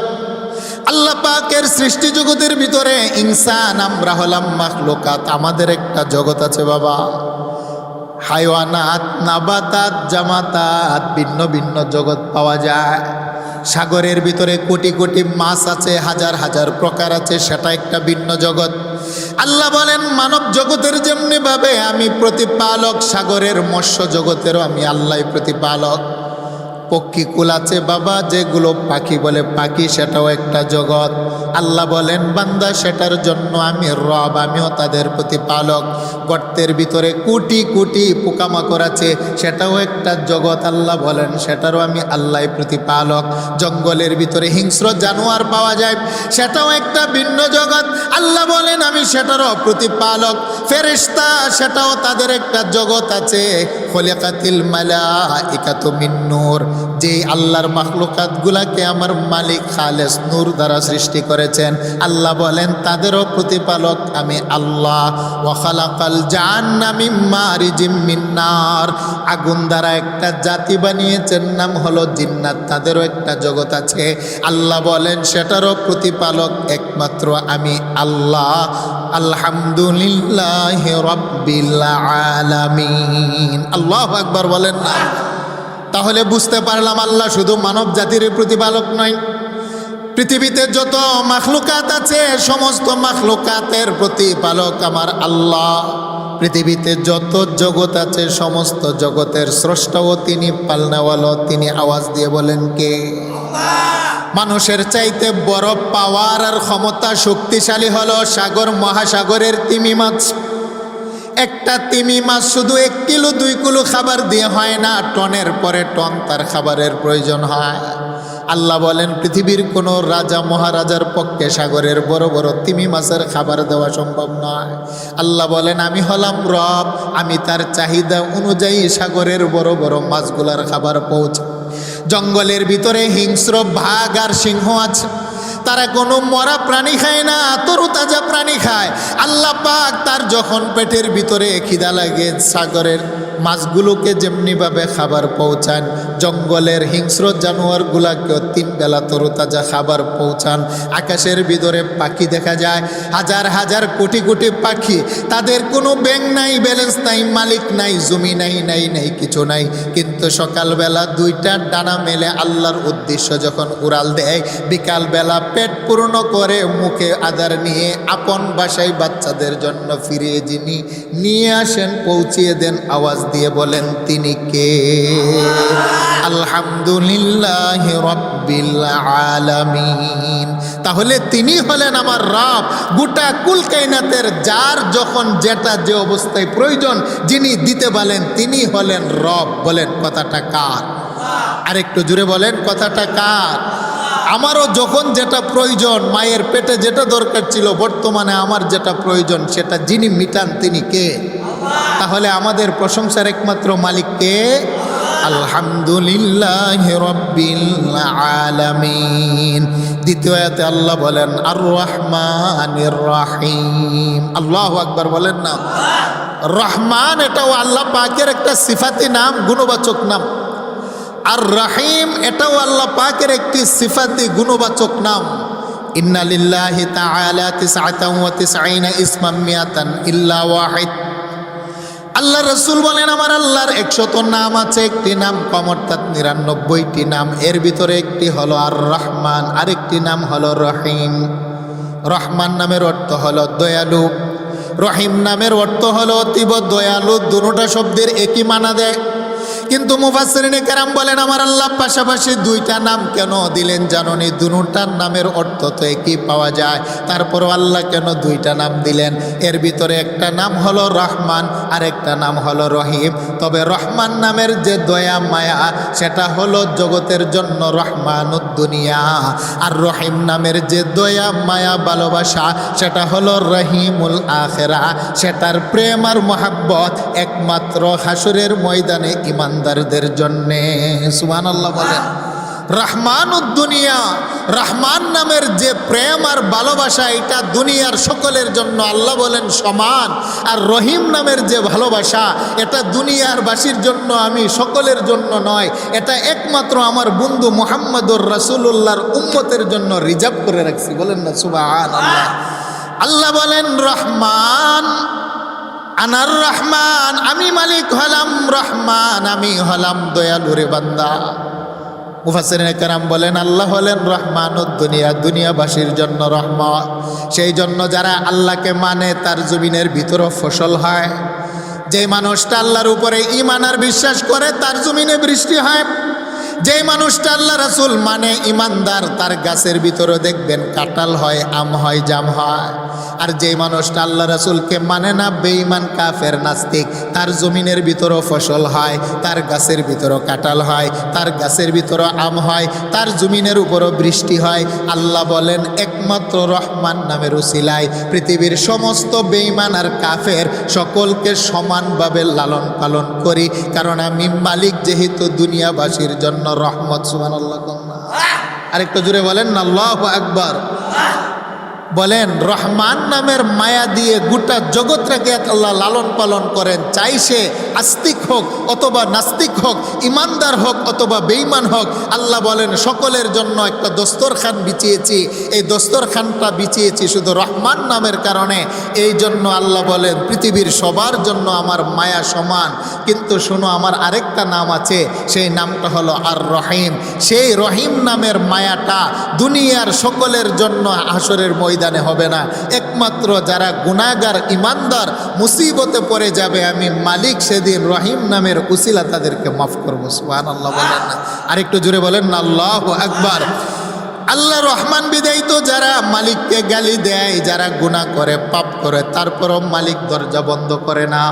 আল্লাহ পাকের সৃষ্টি জগতের ভিতরে ইনসান। আমরা হলাম মাখলুকাত, আমাদের একটা জগৎ আছে বাবা। হায়ওয়ানাত, নাবাতাত, জামাতাত, ভিন্ন ভিন্ন জগৎ পাওয়া যায়। সাগরের ভিতরে কোটি কোটি মাছ আছে, হাজার হাজার প্রকার আছে, সেটা একটা ভিন্ন জগৎ। আল্লাহ বলেন মানব জগতের যেমনি ভাবে আমি প্রতিপালক, সাগরের মৎস্য জগতেরও আমি আল্লাহ প্রতিপালক। পক্ষীকুল আছে বাবা, যেগুলো পাখি বলে পাখি, সেটাও একটা জগৎ। আল্লাহ বলেন বান্দা সেটার জন্য আমি রব, আমিও তাদের প্রতিপালক। গর্তের ভিতরে কোটি কোটি পোকামাকড় আছে, সেটাও একটা জগৎ। আল্লাহ বলেন সেটারও আমি আল্লাহ প্রতিপালক। জঙ্গলের ভিতরে হিংস্র জানোয়ার পাওয়া যায়, সেটাও একটা ভিন্ন জগৎ। আল্লাহ বলেন আমি সেটারও প্রতিপালক। ফেরেশতা, সেটাও তাদের একটা জগৎ আছে। খলিকাতিল মালাইকাতু মিন নূর, যে আল্লাহর মাখলুকাত গুলাকে আমার মালিক খালেস নূর দ্বারা সৃষ্টি করেছেন, আল্লাহ বলেন তাদেরও প্রতিপালক আমি আল্লাহ। ওয়া খালাকাল জান্না মিন মারিজিম মিন নার, আগুন দ্বারা একটা জাতি বানিয়েছেন, নাম হলো জিন্নাত, তাদেরও একটা জগৎ আছে। আল্লাহ বলেন সেটারও প্রতিপালক একমাত্র আমি আল্লাহ। আলহামদুলিল্লাহি রাব্বিল আলামিন। আল্লাহু আকবার বলেন না। তাহলে বুঝতে পারলাম আল্লাহ শুধু মানব জাতির প্রতিপালক নয়, পৃথিবীতে যত মাখলুকাত আছে সমস্ত মাখলুকাতের প্রতিপালক আমার আল্লাহ। পৃথিবীতে যত জগৎ আছে সমস্ত জগতের স্রষ্টাও তিনি, পালনেওয়ালা তিনি। আওয়াজ দিয়ে বলেন কে? মানুষের চাইতে বড় পাওয়ার আর ক্ষমতা শক্তিশালী হলো সাগর মহাসাগরের তিমি মাছ। একটা তিমি মাছ শুধু 1 কিলো 2 কিলো খাবার দিয়ে হয় না, টনের পরে টন তার খাবারের প্রয়োজন হয়। আল্লাহ বলেন পৃথিবীর কোনো রাজা মহারাজার পক্ষে সাগরের বড় বড় তিমি মাছের খাবার দেওয়া সম্ভব নয়। আল্লাহ বলেন আমি হলাম রব, আমি তার চাহিদা অনুযায়ী সাগরের বড় বড় মাছগুলার খাবার পৌঁছে। জঙ্গলের ভিতরে হিংস্র বাঘ আর সিংহ আছে, তারা কোনো মরা প্রাণী খায় না, তরুতাজা প্রাণী খায়। আল্লাহ পাক তার যখন পেটের ভিতরে খিদা লাগে, সাগরের মাছগুলোকে যেমনিভাবে খাবার পৌঁছান, জঙ্গলের হিংস্র জানোয়ারগুলাকেও 3 বেলা তরুতাজা খাবার পৌঁছান। আকাশের ভিতরে পাখি দেখা যায়, হাজার হাজার কোটি কোটি পাখি, তাদের কোনো ব্যাংক নাই, ব্যালেন্স নাই, মালিক নাই, জমি নাই, নাই কিছু নাই। কিন্তু সকালবেলা 2টা ডানা মেলে আল্লাহর উদ্দেশ্য যখন উড়াল দেয়, বিকালবেলা পেট পূর্ণ করে মুখে আদার নিয়ে আপন বাসায় বাচ্চাদের জন্য ফিরিয়ে যিনি নিয়ে আসেন, পৌঁছিয়ে দেন। আওয়াজ দিয়ে বলেন তিনি কে? আলহামদুলিল্লাহি রাব্বিল রব্বিল আলামিন। তাহলে তিনি হলেন আমার রব, গোটা কুল কায়নাতের যার যখন যেটা যে অবস্থায় প্রয়োজন যিনি দিতে বলেন তিনি হলেন রব। বলেন কথাটা কার? আরেকটু জুড়ে বলেন কথাটা কার? আমারও যখন যেটা প্রয়োজন, মায়ের পেটে যেটা দরকার ছিল, বর্তমানে আমার যেটা প্রয়োজন সেটা যিনি মিটান তিনি কে? তাহলে আমাদের প্রশংসার একমাত্র মালিক কে? আলহামদুলিল্লাহ রব্বিল আলামিন। দ্বিতীয় আয়াতে আল্লাহ বলেন আর রহমানির রহিম। আল্লাহু আকবার বলেন না। রহমান এটাও আল্লাহ পাকের একটা সিফাতি নাম, গুণবাচক নাম। আর রহিম এটাও আল্লাহ পাকের একটি সিফাতি গুণবাচক নাম। ইন্না লিল্লাহি তাআলা 99 ইসমান মিয়াতান ইল্লা ওয়াহিদ। আল্লাহ রসুল বলেন আমার আল্লাহর 100 নাম আছে, একটি নাম কম অর্থাৎ 99টি নাম। এর ভিতরে একটি হলো আর রহমান, আরেকটি নাম হলো রহিম। রহমান নামের অর্থ হলো দয়ালু, রহিম নামের অর্থ হলো অতীব দয়ালু। দুটোটা শব্দের একই মানা দেয়, কিন্তু মুফাসসিরিনে কেরাম বলেন আমার আল্লাহ পাশাপাশি দুইটা নাম কেন দিলেন জানোনি? দুটার নামের অর্থ তো একই পাওয়া যায়, তারপরও আল্লাহ কেন দুইটা নাম দিলেন? এর ভিতরে একটা নাম হলো রহমান আর একটা নাম হলো রহিম। তবে রহমান নামের যে দয়া মায়া সেটা হলো জগতের জন্য রহমানুদ দুনিয়া, আর রহিম নামের যে দয়া মায়া ভালোবাসা সেটা হলো রহিমুল আখিরা। সেটার প্রেম আর মোহাব্বত একমাত্র হাসরের ময়দানে ইমানদারদের জন্যে। সুবহানাল্লাহ বলেন। রহমানুদ দুনিয়া, রহমান নামের যে প্রেম আর ভালোবাসা এটা দুনিয়ার সকলের জন্য আল্লাহ বলেন সমান। আর রহিম নামের যে ভালোবাসা এটা দুনিয়ার বাসীর জন্য, আমি সকলের জন্য নয়, এটা একমাত্র আমার বন্ধু মুহাম্মদুর রাসূলুল্লাহর উম্মতের জন্য রিজার্ভ করে রাখছি। বলেন না সুবহানাল্লাহ। আল্লাহ বলেন রহমান, আনার রহমান, আমি মালিক হলাম রহমান, আমি হলাম দয়ালু রে বান্দা। মুফাসসিরিনে কেরাম বলেন আল্লাহ হলেন রহমানুদ দুনিয়া, দুনিয়াবাসীর জন্য রহমত। সেই জন্য যারা আল্লাহকে মানে তার জমিনের ভিতরে ফসল হয়। যেই মানুষটা আল্লাহর উপরে ঈমান আর বিশ্বাস করে তার জমিনে বৃষ্টি হয়। যেই মানুষটা আল্লাহ রাসূল মানে ইমানদার তার গাছের ভিতরে দেখবেন কাঁঠাল হয়, আম হয়, জাম হয়। আর যেই মানুষটা আল্লাহ রাসূলকে মানে না, বেঈমান কাফের নাস্তিক, তার জমিনের ভিতরও ফসল হয়, তার গাছের ভিতরও কাঁঠাল হয়, তার গাছের ভিতরও আম হয়, তার জমিনের উপরও বৃষ্টি হয়। আল্লাহ বলেন একমাত্র রহমান নামের উসিলায় পৃথিবীর সমস্ত বেঈমান আর কাফের সকলকে সমানভাবে লালন পালন করি, কারণ আমি মালিক যেহেতু দুনিয়াবাসীর জন্য রহমত। সুবহানাল্লাহ। আরেকটু জুড়ে বলেন না আল্লাহু আকবার। বলেন রহমান নামের মায়া দিয়ে গোটা জগৎটাকে আল্লাহ লালন পালন করেন, চাই সে আস্তিক হোক অথবা নাস্তিক হোক, ইমানদার হোক অথবা বেঈমান হোক। আল্লাহ বলেন সকলের জন্য একটা দস্তরখান বিছিয়েছি, এই দস্তরখানটা বিছিয়েছি শুধু রহমান নামের কারণে। এই জন্য আল্লাহ বলেন পৃথিবীর সবার জন্য আমার মায়া সমান, কিন্তু শোনো আমার আরেকটা নাম আছে, সেই নামটা হলো আর রহিম। সেই রহিম নামের মায়াটা দুনিয়ার সকলের জন্য হাসরের ময়দানে হবে না, একমাত্র যারা গুনাহগার ইমানদার মুসিবতে পড়ে যাবে আমি মালিক সেদিন রহিম নামের উসিলা তাদেরকে মাফ করবো। সুবহানাল্লাহ বলেন না। আরেকটু জোরে বলেন না আল্লাহু আকবার। আল্লাহ রহমান বিদায়ী তো যারা মালিককে গালি দেয়, যারা গুনাহ করে পাপ করে তারপরও মালিক দরজা বন্ধ করে না।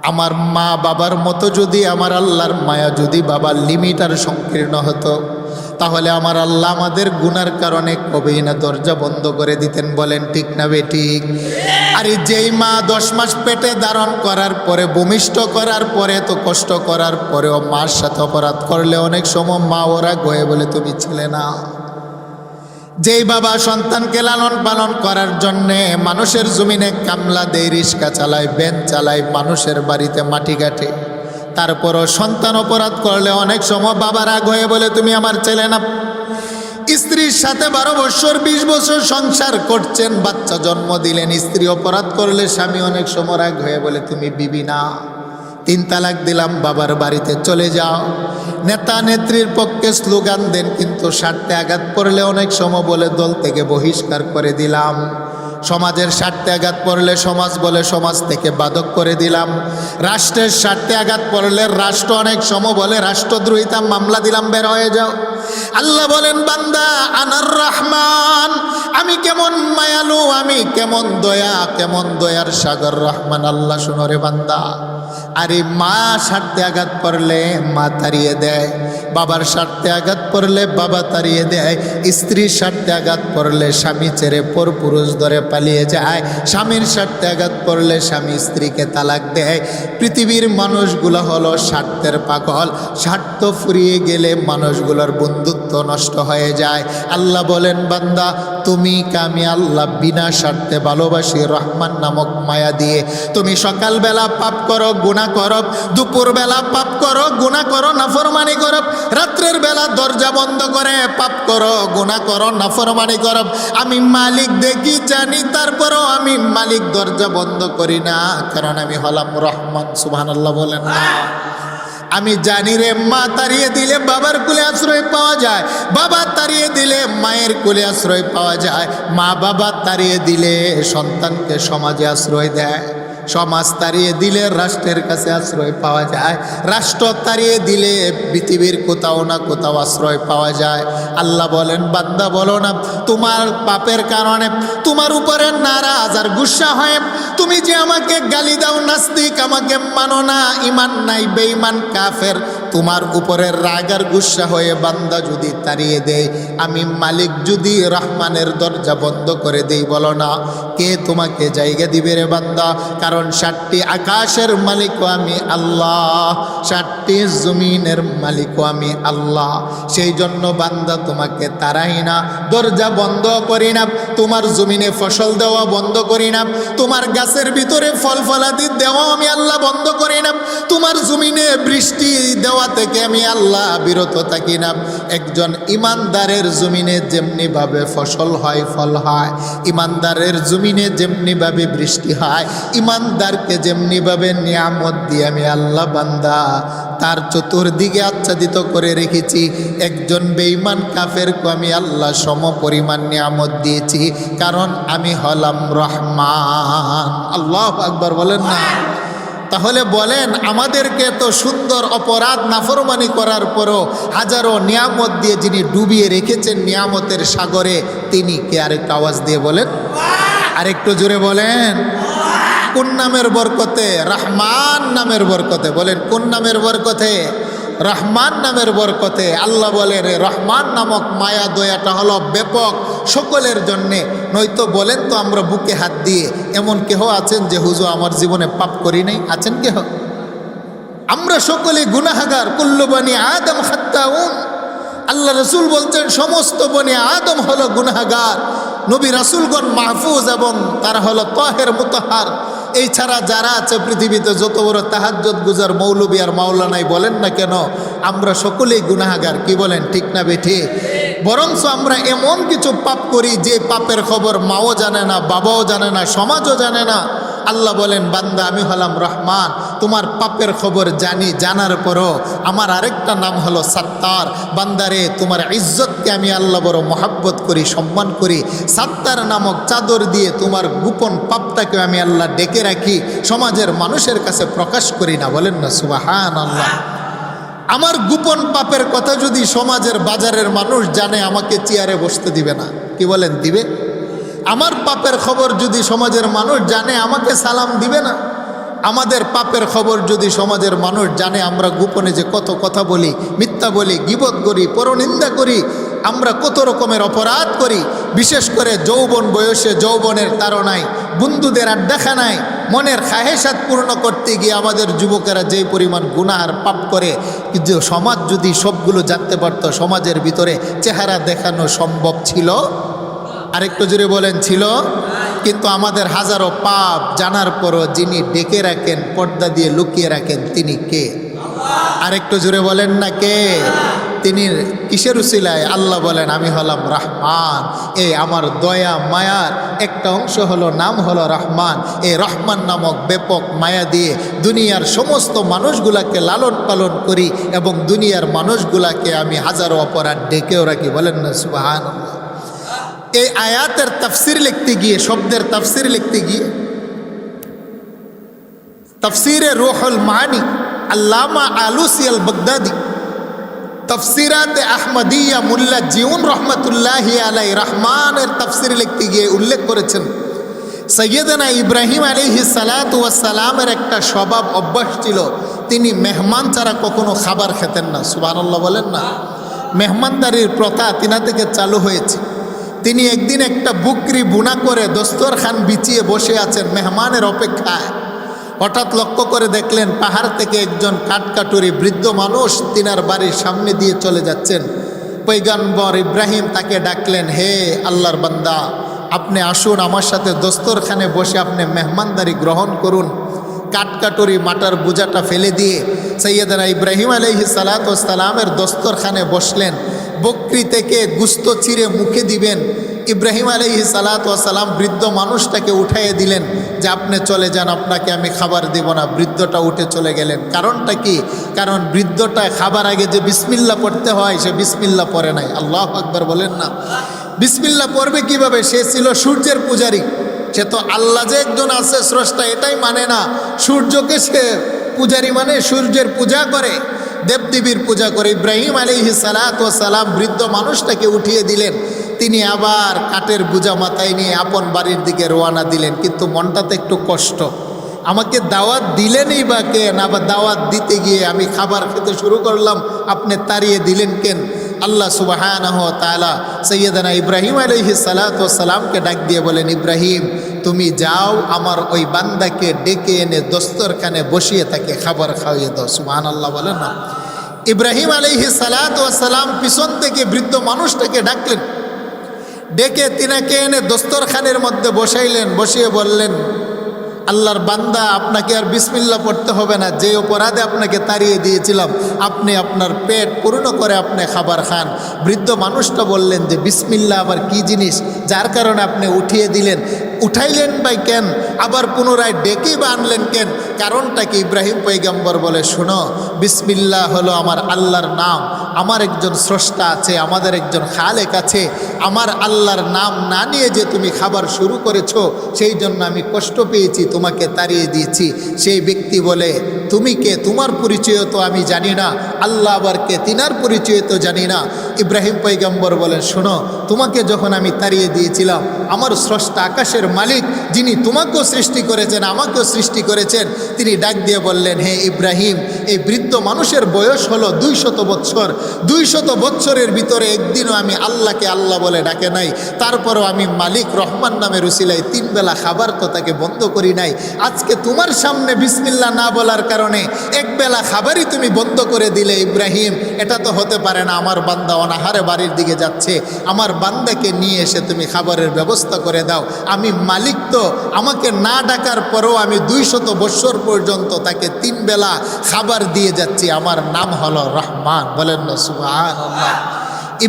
আমার মা বাবার মতো যদি আমার আল্লাহর মায়া যদি বাবার লিমিট আর সংকীর্ণ হতো, তাহলে আমার আল্লাহ আমাদের গুনার কারণে কবেই না দরজা বন্ধ করে দিতেন। বলেন ঠিক না বেঠিক? আরে যেই মা 10 মাস পেটে ধারণ করার পরে, ভূমিষ্ঠ করার পরে, তো কষ্ট করার পরেও মার সাথে অপরাধ করলে অনেক সময় মা ওরা গয়ে বলে তুমি ছিলে না। যেই বাবা সন্তানকে লালন পালন করার জন্যে মানুষের জমিনে কামলা দেয়, রিক্সা চালায়, ভ্যান চালায়, মানুষের বাড়িতে মাটি কাটে, তারপরও সন্তান অপরাধ করলে অনেক সময় বাবা রাগ হয়ে বলে তুমি আমার ছেলে না। স্ত্রীর সাথে 12 বছর 20 বছর সংসার করছেন, বাচ্চা জন্ম দিলেন, স্ত্রী অপরাধ করলে স্বামী অনেক সময় রাগ হয়ে বলে তুমি বিবি না। 3 তালাক দিলাম, বাবার বাড়িতে চলে যাও। নেতা নেত্রীর পক্ষে স্লোগান দেন, কিন্তু স্বার্থে আঘাত পড়লে অনেক সময় বলে দল থেকে বহিষ্কার করে দিলাম। সমাজের স্বার্থে আঘাত পড়লে সমাজ বলে সমাজ থেকে বাদক করে দিলাম, রাষ্ট্রের স্বার্থে আঘাত পড়লে রাষ্ট্র অনেক সময় বলে রাষ্ট্রদ্রোহিতা মামলা দিলাম, বের হয়ে যাও। আল্লাহ বলেন বান্দা আনার রহমান, আমি কেমন মায়ালু, আমি কেমন দয়া, কেমন দয়ার সাগর রহমান। আল্লাহ শুনো রে বান্দা, আরে মা স্বার্থে আঘাত পড়লে মা তাড়িয়ে দেয়, বাবার স্বার্থে আঘাত পড়লে বাবা তাড়িয়ে দেয়, স্ত্রীর স্বার্থে আঘাত পড়লে স্বামী ছেড়ে পর পুরুষ ধরে পালিয়ে যায়, স্বামীর স্বার্থে আঘাত পড়লে স্বামী স্ত্রীকে তালাক দেয়। পৃথিবীর মানুষগুলো হলো স্বার্থের পাগল, স্বার্থ ফুরিয়ে গেলে মানুষগুলোর বন্ধুত্ব নষ্ট হয়ে যায়। আল্লাহ বলেন বান্দা তুমি আমি আল্লাহ বিনা স্বার্থে ভালোবাসি রহমান নামক মায়া দিয়ে। তুমি সকালবেলা পাপ করো, গুনাহ করো, দুপুরবেলা পাপ করো, গুনাহ করো, নাফরমানি করো, রাত্রের বেলা দরজা বন্ধ করে পাপ করো, গুনাহ করো, নাফরমানি করো, আমি মালিক দেখি জানি, তারপরও আমি মালিক দরজা বন্ধ করি না, কারণ আমি হলাম রহমান। সুবহানাল্লাহ বলেন না? আমি জানি রে মা তাড়িয়ে দিলে বাবার কোলে আশ্রয় পাওয়া যায়, বাবা তাড়িয়ে দিলে মায়ের কোলে আশ্রয় পাওয়া যায়, মা বাবা তাড়িয়ে দিলে সন্তানকে সমাজে আশ্রয় দেয়, সমাজ তাড়িয়ে দিলে রাষ্ট্রের কাছে আশ্রয় পাওয়া যায়, রাষ্ট্র তাড়িয়ে দিলে পৃথিবীর কোথাও না কোথাও আশ্রয় পাওয়া যায়। আল্লাহ বলেন বান্দা বলো না তোমার পাপের কারণে তোমার উপরে নারাজ আর গুসা হয়, তুমি যে আমাকে গালি দাও নাস্তিক, আমাকে মানো না, ইমান নাই, বেঈমান, কাফের, তোমার উপরে রাগ আর গুসা হয়ে বান্দা যদি তাড়িয়ে দেয়, আমি মালিক যদি রহমানের দরজা বন্ধ করে দেই, বলো না কে তোমাকে জায়গা দিবে রে বান্দা? কারণ 7টি আকাশের মালিকও আমি আল্লাহ, 7টি জমিনের মালিকও আমি আল্লাহ। সেই জন্য বান্দা তোমাকে তাড়াই না, দরজা বন্ধ করি না, তোমার জমিনে ফসল দেওয়া বন্ধ করি না, তোমার গাছের ভিতরে ফল ফলাদি দেওয়া আমি আল্লাহ বন্ধ করি না, তোমার জমিনে বৃষ্টি দেওয়া থেকে আমি আল্লাহ বিরত থাকি না। একজন ইমানদারের জমিনে যেমনিভাবে ফসল হয়, ফল হয়, ইমানদারের জমিনে যেমনিভাবে বৃষ্টি হয়, ইমানদারকে যেমনিভাবে নিয়ামত দিয়ে আমি আল্লাহ বান্দা তার চতুর্দিকে আচ্ছাদিত করে রেখেছি, একজন বেঈমান কাফেরকে আমি আল্লাহ সম পরিমাণ নিয়ামত দিয়েছি, কারণ আমি হলাম রহমান। আল্লাহু আকবার বলেন না? তাহলে বলেন আমাদেরকে এত সুন্দর অপরাধ নাফরমানি করার পরও হাজারো নিয়ামত দিয়ে যিনি ডুবিয়ে রেখেছেন নিয়ামতের সাগরে, তিনি কে? আরেকটা আওয়াজ দিয়ে বলেন, আরেকটু জোরে বলেন। কোন নামের বরকতে? রহমান নামের বরকতে। বলেন কোন নামের বরকতে? রহমান নামের বরকতে। আল্লাহ বলেন রহমান নামক মায়া দয়াটা হলো ব্যাপক সকলের জন্যে। নয়তো বলেন তো আমরা বুকে হাত দিয়ে এমন কেহ আছেন যে হুজুর আমার জীবনে পাপ করি নাই? আছেন কেহ? আমরা সকলে গুনাহগার, কুল্লু বনি আদম খাত্তাউন। আল্লাহ রসুল বলছেন সমস্ত বনি আদম হলো গুনাহগার, নবী রাসূলগণ মাহফুজ এবং তারা হলো তাহের মুতাহার। এই ছাড়া যারা আছে পৃথিবীতে যত বড় তাহাজ্জুদ গুজার মৌলবী আর মাওলানাই বলেন না কেন, আমরা সকলেই গুনাহগার। কি বলেন, ঠিক না বেঠি? বরঞ্চ আমরা এমন কিছু পাপ করি যে পাপের খবর মাও জানে না, বাবাও জানে না, সমাজও জানে না। আল্লাহ বলেন বান্দা আমি হলাম রহমান, তোমার পাপের খবর জানি, জানার পরও আমার আরেকটা নাম হলো সাত্তার। বান্দারে তোমার ইজ্জতকে আমি আল্লাহ বড় মহাব্বত করি, সম্মান করি। সাত্তার নামক চাদর দিয়ে তোমার গোপন পাপটাকে আমি আল্লাহ ডেকে রাখি, সমাজের মানুষের কাছে প্রকাশ করি না। বলেন না সুবহানাল্লাহ? আমার গোপন পাপের কথা যদি সমাজের বাজারের মানুষ জানে, আমাকে চেয়ারে বসতে দিবে না। কি বলেন, দিবে? আমার পাপের খবর যদি সমাজের মানুষ জানে, আমাকে সালাম দিবে না। আমাদের পাপের খবর যদি সমাজের মানুষ জানে, আমরা গোপনে যে কত কথা বলি, মিথ্যা বলি, গীবত করি, পরনিন্দা করি, আমরা কত রকমের অপরাধ করি, বিশেষ করে যৌবন বয়সে যৌবনের তাড়নায় বন্ধুদের আড্ডাখানায় মনের খাহেসাত পূর্ণ করতে গিয়ে আমাদের যুবকেরা যেই পরিমাণ গুনাহ আর পাপ করে, কিন্তু সমাজ যদি সবগুলো জানতে পারতো, সমাজের ভিতরে চেহারা দেখানো সম্ভব ছিল? আরেকটু জোরে বলেন, ছিল? কিন্তু আমাদের হাজারো পাপ জানার পরও যিনি ডেকে রাখেন, পর্দা দিয়ে লুকিয়ে রাখেন, তিনি কে? আরেকটু জোরে বলেন না কে? তিনি কিসের উসিলায়? আল্লাহ বলেন আমি হলাম রহমান। এই আমার দয়া মায়ার একটা অংশ হলো, নাম হলো রহমান। এই রহমান নামক ব্যাপক মায়া দিয়ে দুনিয়ার সমস্ত মানুষগুলাকে লালন পালন করি এবং দুনিয়ার মানুষগুলাকে আমি হাজারো অপরাধ ডেকেও রাখি। বলেন না সুবহানাল্লাহ? এই আয়াতের তাফসির লিখতে গিয়ে, শব্দের তাফসির লিখতে গিয়ে তাফসিরে রুহুল মানি আল্লামা আলুসি আল বাগদাদি, তাফসিরাতে আহমদিয়া মুল্লা জিউন রহমতুল্লাহি আলাইহি রহমানের তাফসির লিখতে গিয়ে উল্লেখ করেছেন, সৈয়দনা ইব্রাহিম আলাইহিস সালাতু ওয়াস সালামের একটা স্বভাব অভ্যাস ছিল, তিনি মেহমান ছাড়া কখনো খাবার খেতেন না। সুবহানাল্লাহ বলেন না। মেহমানদারির প্রথা তিনা থেকে চালু হয়েছে। তিনি একদিন একটা বুকরি বুনা করে দস্তরখান বিছিয়ে বসে আছেন মেহমানের অপেক্ষায়। হঠাৎ লক্ষ্য করে দেখলেন পাহাড় থেকে একজন কাঠকাটুরি বৃদ্ধ মানুষ তিনার বাড়ির সামনে দিয়ে চলে যাচ্ছেন। পয়গম্বর ইব্রাহিম তাকে ডাকলেন, হে আল্লাহর বান্দা, আপনি আসুন আমার সাথে দস্তরখানে বসে আপনি মেহমানদারি গ্রহণ করুন। কাঠকাটুরি মাটার বোঝাটা ফেলে দিয়ে সৈয়দনা ইব্রাহিম আলাইহিস সালাতু ওয়াস সালামের দস্তরখানে বসলেন। বকরি থেকে গুস্ত চিরে মুখে দিবেন। ইব্রাহিম আলাইহিস সালাতু ওয়াস সালাম বৃদ্ধ মানুষটাকে উঠাইয়ে দিলেন যে আপনি চলে যান, আপনাকে আমি খাবার দেব না। বৃদ্ধটা উঠে চলে গেলেন। কারণটা কি? কারণ বৃদ্ধটা খাবার আগে যে বিসমিল্লাহ পড়তে হয় সে বিসমিল্লাহ পড়ে নাই। আল্লাহু আকবার বলেন না। বিসমিল্লাহ পড়বে কিভাবে? সে ছিল সূর্যের পূজারী। সে তো আল্লাহ যে একজন আছে স্রষ্টা এটাই মানে না, সূর্যকে সে পূজারী মানে সূর্যের পূজা করে, দেবদেবীর পূজা করে। ইব্রাহিম আলাইহিস সালাতু ওয়াস সালাম বৃদ্ধ মানুষটাকে উঠিয়ে দিলেন। তিনি আবার কাঠের বোঝা মাথায় নিয়ে আপন বাড়ির দিকে রওনা দিলেন। কিন্তু মনটাতে একটু কষ্ট, আমাকে দাওয়াত দিলেনই বা কেন? আবার দাওয়াত দিতে গিয়ে আমি খাবার খেতে শুরু করলাম, আপনি তাড়িয়ে দিলেন কেন? আল্লাহ সুবহানাহু ওয়া তাআলা সৈয়দনা ইব্রাহিম আলাইহিস সালাতু ওয়াস সালামকে ডাক দিয়ে বলেন, ইব্রাহিম তুমি যাও, আমার ওই বান্দাকে ডেকে এনে দস্তরখানে বসিয়ে তাকে খাবার খাওয়িয়ে দাও। সুবহানাল্লাহ বলেন না। ইব্রাহিম আলাইহিস সালাতু ওয়াস সালাম পিছন থেকে বৃদ্ধ মানুষটাকে ডাকলেন, ডেকে তিনাকে এনে দস্তরখানের মধ্যে বসাইলেন। বসিয়ে বললেন, আল্লাহর বান্দা, আপনাকে আর বিসমিল্লাহ পড়তে হবে না। যে অপরাধে আপনাকে তাড়িয়ে দিয়েছিলাম, আপনি আপনার পেট পূর্ণ করে আপনি খাবার খান। বৃদ্ধ মানুষটা বললেন যে বিসমিল্লাহ আবার কি জিনিস, যার কারণে আপনি উঠিয়ে দিলেন? উঠাইলেন ভাই কেন? আবার পুনরায় ডেকেই বা আনলেন কেন? কারণটা কি? ইব্রাহিম পয়গম্বর বলে, শোনো, বিসমিল্লাহ হলো আমার আল্লাহর নাম। আমার একজন স্রষ্টা আছে, আমাদের একজন খালেক আছে। আমার আল্লাহর নাম না নিয়ে যে তুমি খাবার শুরু করেছো, সেই জন্য আমি কষ্ট পেয়েছি, তোমাকে তাড়িয়ে দিয়েছি। সেই ব্যক্তি বলে, তুমি কে? তোমার পরিচয় তো আমি জানি না। আল্লাহ আবার কে? তিনার পরিচয় তো জানি না। ইব্রাহিম পয়গম্বর বলেন, শোনো, তোমাকে যখন আমি তাড়িয়ে দিয়েছিলাম, আমার স্রষ্টা আকাশের মালিক, যিনি তোমাকেও সৃষ্টি করেছেন আমাকেও সৃষ্টি করেছেন, তিনি ডাক দিয়ে বললেন, হে ইব্রাহিম, এই বৃদ্ধ মানুষের বয়স হলো 200 বৎসর। 200 বৎসরের ভিতরে একদিনও আমি আল্লাহকে আল্লাহ বলে ডাকে নাই। তারপরও আমি মালিক রহমান নামের উসিলায় 3 বেলা খাবার তো তাকে বন্ধ করি নাই। আজকে তোমার সামনে বিসমিল্লাহ না বলার কারণে 1 বেলা খাবারই তুমি বন্ধ করে দিলে। ইব্রাহিম, এটা তো হতে পারে না। আমার বান্দা অনাহারে বাড়ির দিকে যাচ্ছে, আমার বান্দাকে নিয়ে এসে তুমি খাবারের ব্যবস্থা করে দাও। আমি মালিক তো, আমাকে না ডাকার পরেও আমি 200 বৎসর পর্যন্ত তাকে 3 বেলা খাবার দিয়ে যাচ্ছি। আমার নাম হলো রহমান। বলেন না সুবহানাল্লাহ।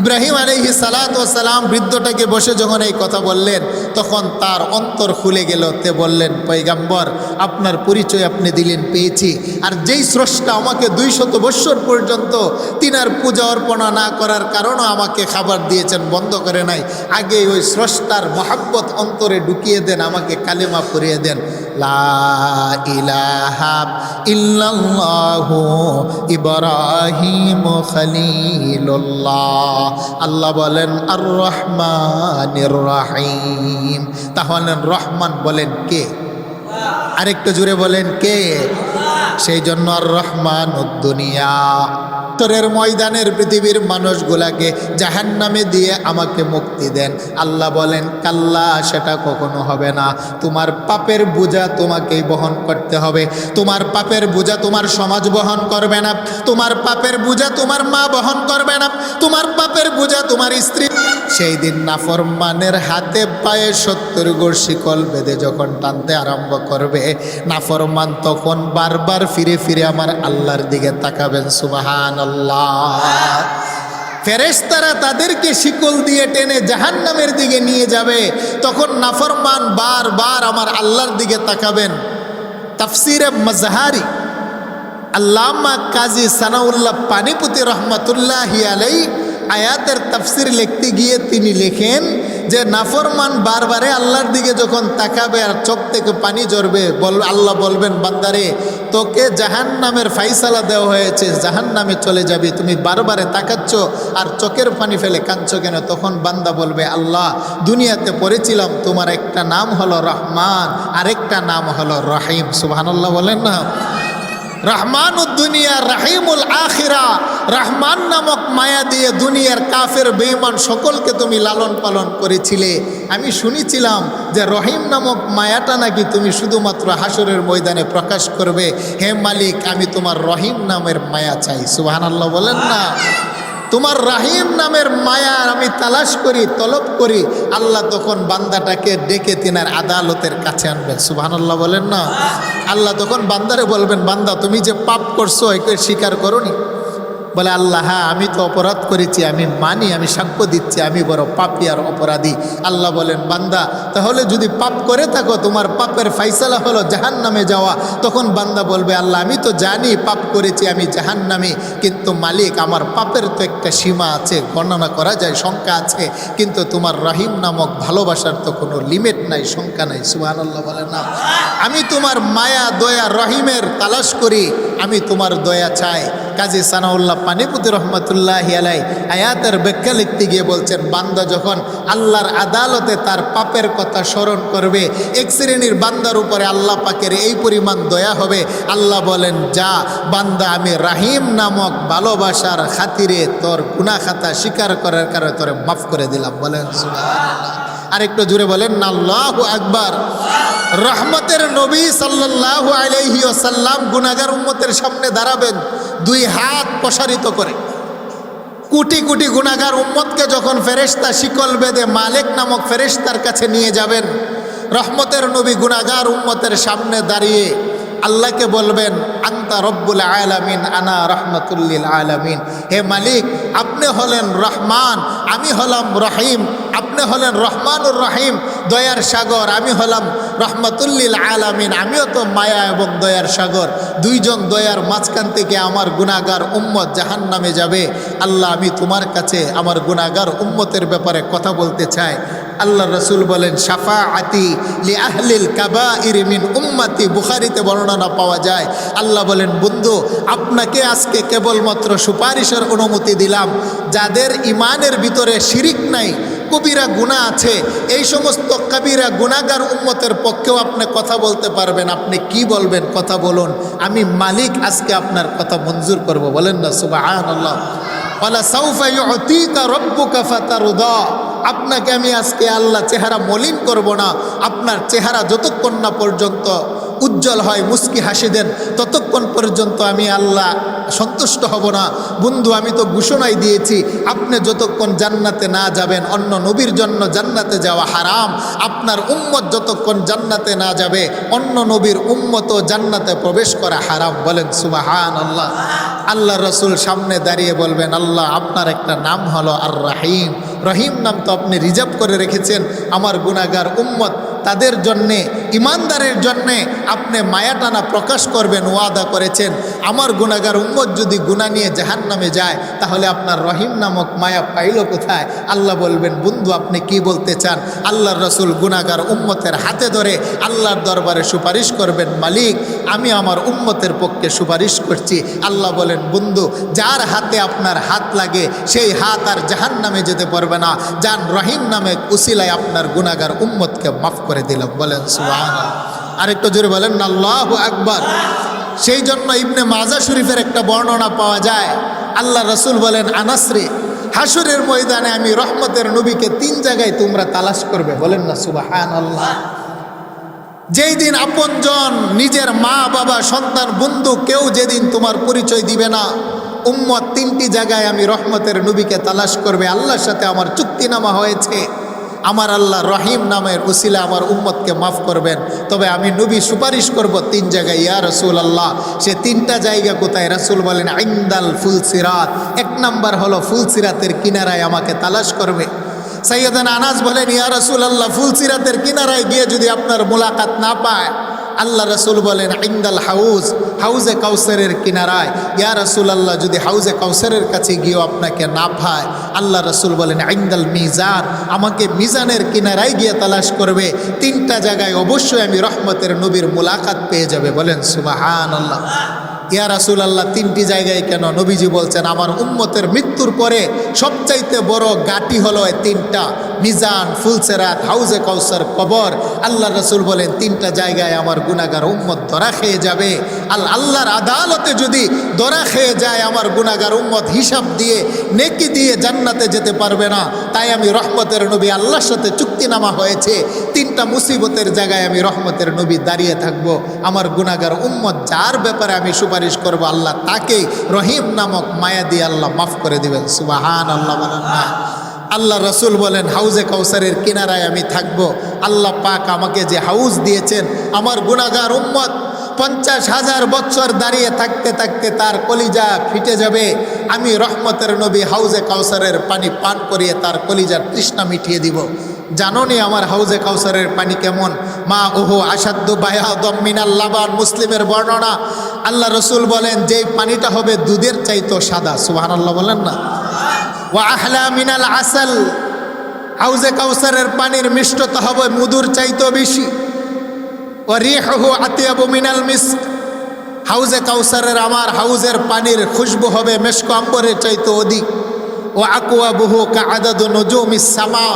ইব্রাহিম আলাইহিস সালাতু ওয়াস সালাম বৃদ্ধটাকে বসে যখন এই কথা বললেন, তখন তার অন্তর খুলে গেল। তে বললেন, পয়গম্বর, আপনার পরিচয় আপনি দিলেন, পেয়েছি। আর যেই স্রষ্টা আমাকে 200 বৎসর পর্যন্ত তিনার পূজা অর্পণা না করার কারণে আমাকে খাবার দিয়েছেন, বন্ধ করে নাই, আগে ওই স্রষ্টার মহাব্বত অন্তরে ঢুকিয়ে দেন, আমাকে কালেমা পড়িয়ে দেন, লা ইলাহা ইল্লাল্লাহু ইব্রাহিম খলিলুল্লাহ। আল্লাহ বলেন আর রহমানির রহিম। তাহলে রহমান বলেন কে? আরেকটু জুড়ে বলেন কে? সেই জন্য আর রহমান দুনিয়া, তোরের ময়দানের পৃথিবীর মানুষগুলাকে জাহান্নামে দিয়ে আমাকে মুক্তি দেন। আল্লাহ বলেন, কাল্লা, সেটা কখনো হবে না। তোমার পাপের বোঝা তোমাকেই বহন করতে হবে। তোমার পাপের বোঝা তোমার সমাজ বহন করবে না, তোমার পাপের বোঝা তোমার মা বহন করবে না, তোমার পাপের বোঝা তোমার স্ত্রী। সেই দিন নাফরমানের হাতে পায়ে 70 গড় শিকল বেঁধে যখন টানতে আরম্ভ করবে, নাফরমান তখন বারবার ফিরে ফিরে আমার আল্লাহর দিকে তাকাবেন। সুবহানাল্লাহ। ফেরেশতারা তাদেরকে শিকল দিয়ে টেনে জাহান্নামের দিকে নিয়ে যাবে। তখন নাফরমান বারবার আমার আল্লাহর দিকে তাকাবেন। তাফসিরে মাজহারি আল্লামা কাজী সানাউল্লাহ পানিপতি রহমাতুল্লাহি আলাইহি আয়াতের তাফসির লিখতে গিয়ে তিনি লেখেন যে নাফরমান বারবারে আল্লাহর দিকে যখন তাকাবে আর চোখ থেকে পানি ঝরবে, আল্লাহ বলবেন বান্দারে তোকে জাহান্নামের ফাইসালা দেওয়া হয়েছে, জাহান্নামে চলে যাবি, তুমি বারবারে তাকাচ্ছ আর চোখের পানি ফেলে কাঁদছো কেন? তখন বান্দা বলবে আল্লাহ দুনিয়াতে পড়েছিলাম তোমার একটা নাম হলো রহমান, আরেকটা নাম হলো রহিম। সুবহানাল্লাহ বলেন না? রহমানুদ দুনিয়া রাহিমুল আখিরা। রহমান নামক মায়া দিয়ে দুনিয়ার কাফের বেঈমান সকলকে তুমি লালন পালন করেছিলে। আমি শুনেছিলাম যে রহিম নামক মায়াটা নাকি তুমি শুধুমাত্র হাসরের ময়দানে প্রকাশ করবে। হে মালিক, আমি তোমার রহিম নামের মায়া চাই। সুবহানাল্লাহ বলেন না? তোমার রাহিম নামের মায়া আমি তালাশ করি, তলব করি। আল্লাহ তখন বান্দাটাকে ডেকে তিনার আদালতের কাছে আনবেন। সুবহানাল্লাহ বলেন না? আল্লাহ তখন বান্দারে বলবেন বান্দা তুমি যে পাপ করছো একে স্বীকার করোনি? বলে আল্লাহ হ্যাঁ আমি তো অপরাধ করেছি, আমি মানি, আমি সাক্ষ্য দিচ্ছি আমি বড় পাপী আর অপরাধী। আল্লাহ বলেন বান্দা তাহলে যদি পাপ করে থাকো তোমার পাপের ফাইসালা হলো জাহান্নামে যাওয়া। তখন বান্দা বলবে আল্লাহ আমি তো জানি পাপ করেছি, আমি জাহান্নামী, কিন্তু মালিক আমার পাপের তো একটা সীমা আছে, গণনা করা যায়, সংখ্যা আছে, কিন্তু তোমার রহিম নামক ভালোবাসার তো কোনো লিমিট নাই, সংখ্যা নাই। সুবহানাল্লাহ বলেন না? আমি তোমার মায়া দয়া রহিমের তালাশ করি, আমি তোমার দয়া চাই। কাজী সানাউল্লাহ পানিপতি রহমতুল্লাহি আলাই আয়াতের ব্যাখ্যা লিখতে গিয়ে বলছেন বান্দা যখন আল্লাহর আদালতে তার পাপের কথা স্মরণ করবে, এক শ্রেণীর বান্দার উপরে আল্লাহ পাকের এই পরিমাণ দয়া হবে, আল্লাহ বলেন যা বান্দা আমি রাহিম নামক ভালোবাসার খাতিরে তোর গুনাহ খাতা স্বীকার করার কারণে তোরে মাফ করে দিলাম। বলেন সুবহানাল্লাহ। আরেকটু জুড়ে বলেন না আল্লাহু আকবার। রহমতের নবী সাল্লাল্লাহু আলাইহি ওয়াসাল্লাম গুনাহগার উম্মতের সামনে দাঁড়াবেন দুই হাত প্রসারিত করে। কোটি কোটি গুনাহগার উম্মতকে যখন ফেরেশতা শিকল বেঁধে মালিক নামক ফেরেশতার কাছে নিয়ে যাবেন, রহমতের নবী গুনাহগার উম্মতের সামনে দাঁড়িয়ে আল্লাহকে বলবেন আন্তা রব্বুল আলামিন আনা রহমাতুল লিল আলামিন। হে মালিক আপনি হলেন রহমান, আমি হলাম রহিম। আপনি হলেন রহমানুর রহিম, দয়ার সাগর, আমি হলাম রহমাতুল লিল আলামিন, আমিও তো মায়া এবং দয়ার সাগর। দুইজন দয়ার মাঝখান থেকে আমার গুনাহগার উম্মত জাহান্নামে যাবে। আল্লাহ আমি তোমার কাছে আমার গুনাহগার উম্মতের ব্যাপারে কথা বলতে চাই। আল্লাহ রসুল বলেন শাফাআতি লি আহলিল কাবাইর মিন উম্মতি, বুখারীতে বর্ণনা পাওয়া যায়। আল্লাহ বলেন বন্ধু আপনাকে আজকে কেবলমাত্র সুপারিশের অনুমতি দিলাম যাদের ইমানের ভিতরে শিরিক নাই, কবিরা গুনাহ আছে, এই সমস্ত কবিরা গুনাহগার উম্মতের পক্ষেও আপনি কথা বলতে পারবেন। আপনি কি বলবেন? কথা বলুন, আমি মালিক আজকে আপনার কথা মঞ্জুর করব। বলেন না সুবহানাল্লাহ। ওয়ালা সাউফা ইউতিকা রাব্বুকা ফাতারদা, আপনাকে আমি আজকে আল্লাহ চেহারা মলিন করব না। আপনার চেহারা যতক্ষণ না পর্যন্ত উজ্জ্বল হয়, মুস্কি হাসি দেন, ততক্ষণ পর্যন্ত আমি আল্লাহ সন্তুষ্ট হব না। বন্ধু আমি তো ঘোষণাই দিয়েছি আপনি যতক্ষণ জান্নাতে না যাবেন, অন্য নবীর জন্য জান্নাতে যাওয়া হারাম। আপনার উম্মত যতক্ষণ জান্নাতে না যাবে, অন্য নবীর উম্মতও জান্নাতে প্রবেশ করা হারাম। বলেন সুবহানাল্লাহ। আল্লাহ রসুল সামনে দাঁড়িয়ে বলবেন আল্লাহ আপনার একটা নাম হলো আর রাহিম, রহিম নাম তো আপনি রিজার্ভ করে রেখেছেন আমার গুনাহগার উম্মত, তাদের জন্যে, ইমানদারের জন্যে আপনি মায়াটানা প্রকাশ করবেন, ওয়াদা করেছেন। আমার গুনাহগার উম্মত যদি গুনাহ নিয়ে জাহান্নামে যায় তাহলে আপনার রহিম নামক মায়া পাইল কোথায়? আল্লাহ বলবেন বন্ধু আপনি কি বলতে চান? আল্লাহর রসুল গুনাহগার উম্মতের হাতে ধরে আল্লাহর দরবারে সুপারিশ করবেন, মালিক আমি আমার উম্মতের পক্ষে সুপারিশ করছি। আল্লাহ বলেন বন্ধু যার হাতে আপনার হাত লাগে সেই হাত আর জাহান্নামে যেতে পারবে না, যার রহিম নামে উসিলায় আপনার গুনাহগার উম্মতকে মাফ করে দিলাম। বলেন সুবহানাল্লাহ। আরেকটু জোরে বলেন আল্লাহু আকবার। সেই জন্য ইবনে মাজা শরীফের একটা বর্ণনা পাওয়া যায়, আল্লাহ রসুল বলেন আনাসরে হাসরের ময়দানে আমি রহমতের নবীকে 3 জায়গায় তোমরা তালাশ করবে। বলেন না সুবহানাল্লাহ। যেই দিন আপনজন, নিজের মা বাবা সন্তান বন্ধু কেউ যেদিন তোমার পরিচয় দিবে না, উম্মত 3টি জায়গায় আমি রহমতের নবীকে তালাশ করবে। আল্লাহর সাথে আমার চুক্তিনামা হয়েছে, আমার আল্লাহ রহিম নামের উসিলা আমার উম্মতকে মাফ করবেন। তবে আমি নবী সুপারিশ করব 3 জায়গায়, ইয়া রাসূলুল্লাহ। সে 3টা জায়গা কোথায়? রাসূল বলেন ইনদাল ফুলসিরাত, 1 নাম্বার হলো ফুলসিরাতের কিনারায় আমাকে তালাশ করবে। সাইয়েদানা আনাস বলেন ইয়া রাসূলুল্লাহ ফুলসিরাতের কিনারায় গিয়ে যদি আপনার মোলাকাত না পায়, আল্লাহ রসুল বলেন ইনদাল হাউজ, হাউজে কাউসারের কিনারায়। ইয়া রাসূলুল্লাহ, যদি হাউজে কাউসারের কাছে গিয়েও আপনাকে না পায়, আল্লাহ রসুল বলেন ইনদাল মিজান, আমাকে মিজানের কিনারায় গিয়ে তালাশ করবে। তিনটা জায়গায় অবশ্যই আমি রহমতের নবীর মুলাকাত পেয়ে যাবে। বলেন সুবহানাল্লাহ। ইয়া রাসূলুল্লাহ, তিনটি জায়গায় কেন? নবীজি বলছেন আমার উম্মতের মৃত্যুর পরে সবচাইতে বড় গাটি হলো এই তিনটা, মিজান, ফুলসেরাত, হাউজে কাউসার, কবর। আল্লাহ রসুল বলেন তিনটা জায়গায় আমার গুনাহগার উম্মত ধরা খেয়ে যাবে। আল্লাহর আদালতে যদি ধরা খেয়ে যায় আমার গুনাহগার উম্মত, হিসাব দিয়ে নেকি দিয়ে জান্নাতে যেতে পারবে না। তাই আমি রহমতের নবী, আল্লাহর সাথে চুক্তিনামা হয়েছে, তিনটা মুসিবতের জায়গায় আমি রহমতের নবী দাঁড়িয়ে থাকব। আমার গুনাহগার উম্মত যার ব্যাপারে আমি সুপারিশ করব, আল্লাহ তাকেই রহিম নামক মায়া দিয়ে আল্লাহ মাফ করে দিবেন। সুবহানাল্লাহ বলেন না? আল্লাহ রসুল বলেন হাউজে কাউসারের কিনারায় আমি থাকব। আল্লাহ পাক আমাকে যে হাউজ দিয়েছেন, আমার গুনাহগার উম্মত 50,000 বছর দাঁড়িয়ে থাকতে থাকতে তার কলিজা ফিটে যাবে। আমি রহমতের নবী হাউজে কাউসারের পানি পান করিয়ে তার কলিজার তৃষ্ণা মিটিয়ে দিব। জানোনি আমার হাউজে কাউসারের পানি কেমন? মা ওহো আসাদ্দু বায়াদম মিনাল লাবান, মুসলিমের বর্ণনা। আল্লাহ রসুল বলেন যেই পানিটা হবে দুধের চাইতো সাদা। সুবহানাল্লাহ বলেন না? ওয়া আহলা মিনাল আসাল, হাউজে কাউসারের পানির মিষ্টতা হবে মধুর চাইতো বেশি। ওয়া রিহুহু আতিয়াবু মিনাল মিস্ক, হাউজে কাউসারের আমার হাউজের পানির খুশবু হবে মেশক আম্বরের চাইতো অধিক। ওয়া আকওয়াবুহু কাআদাদু নুজুমিস সামা,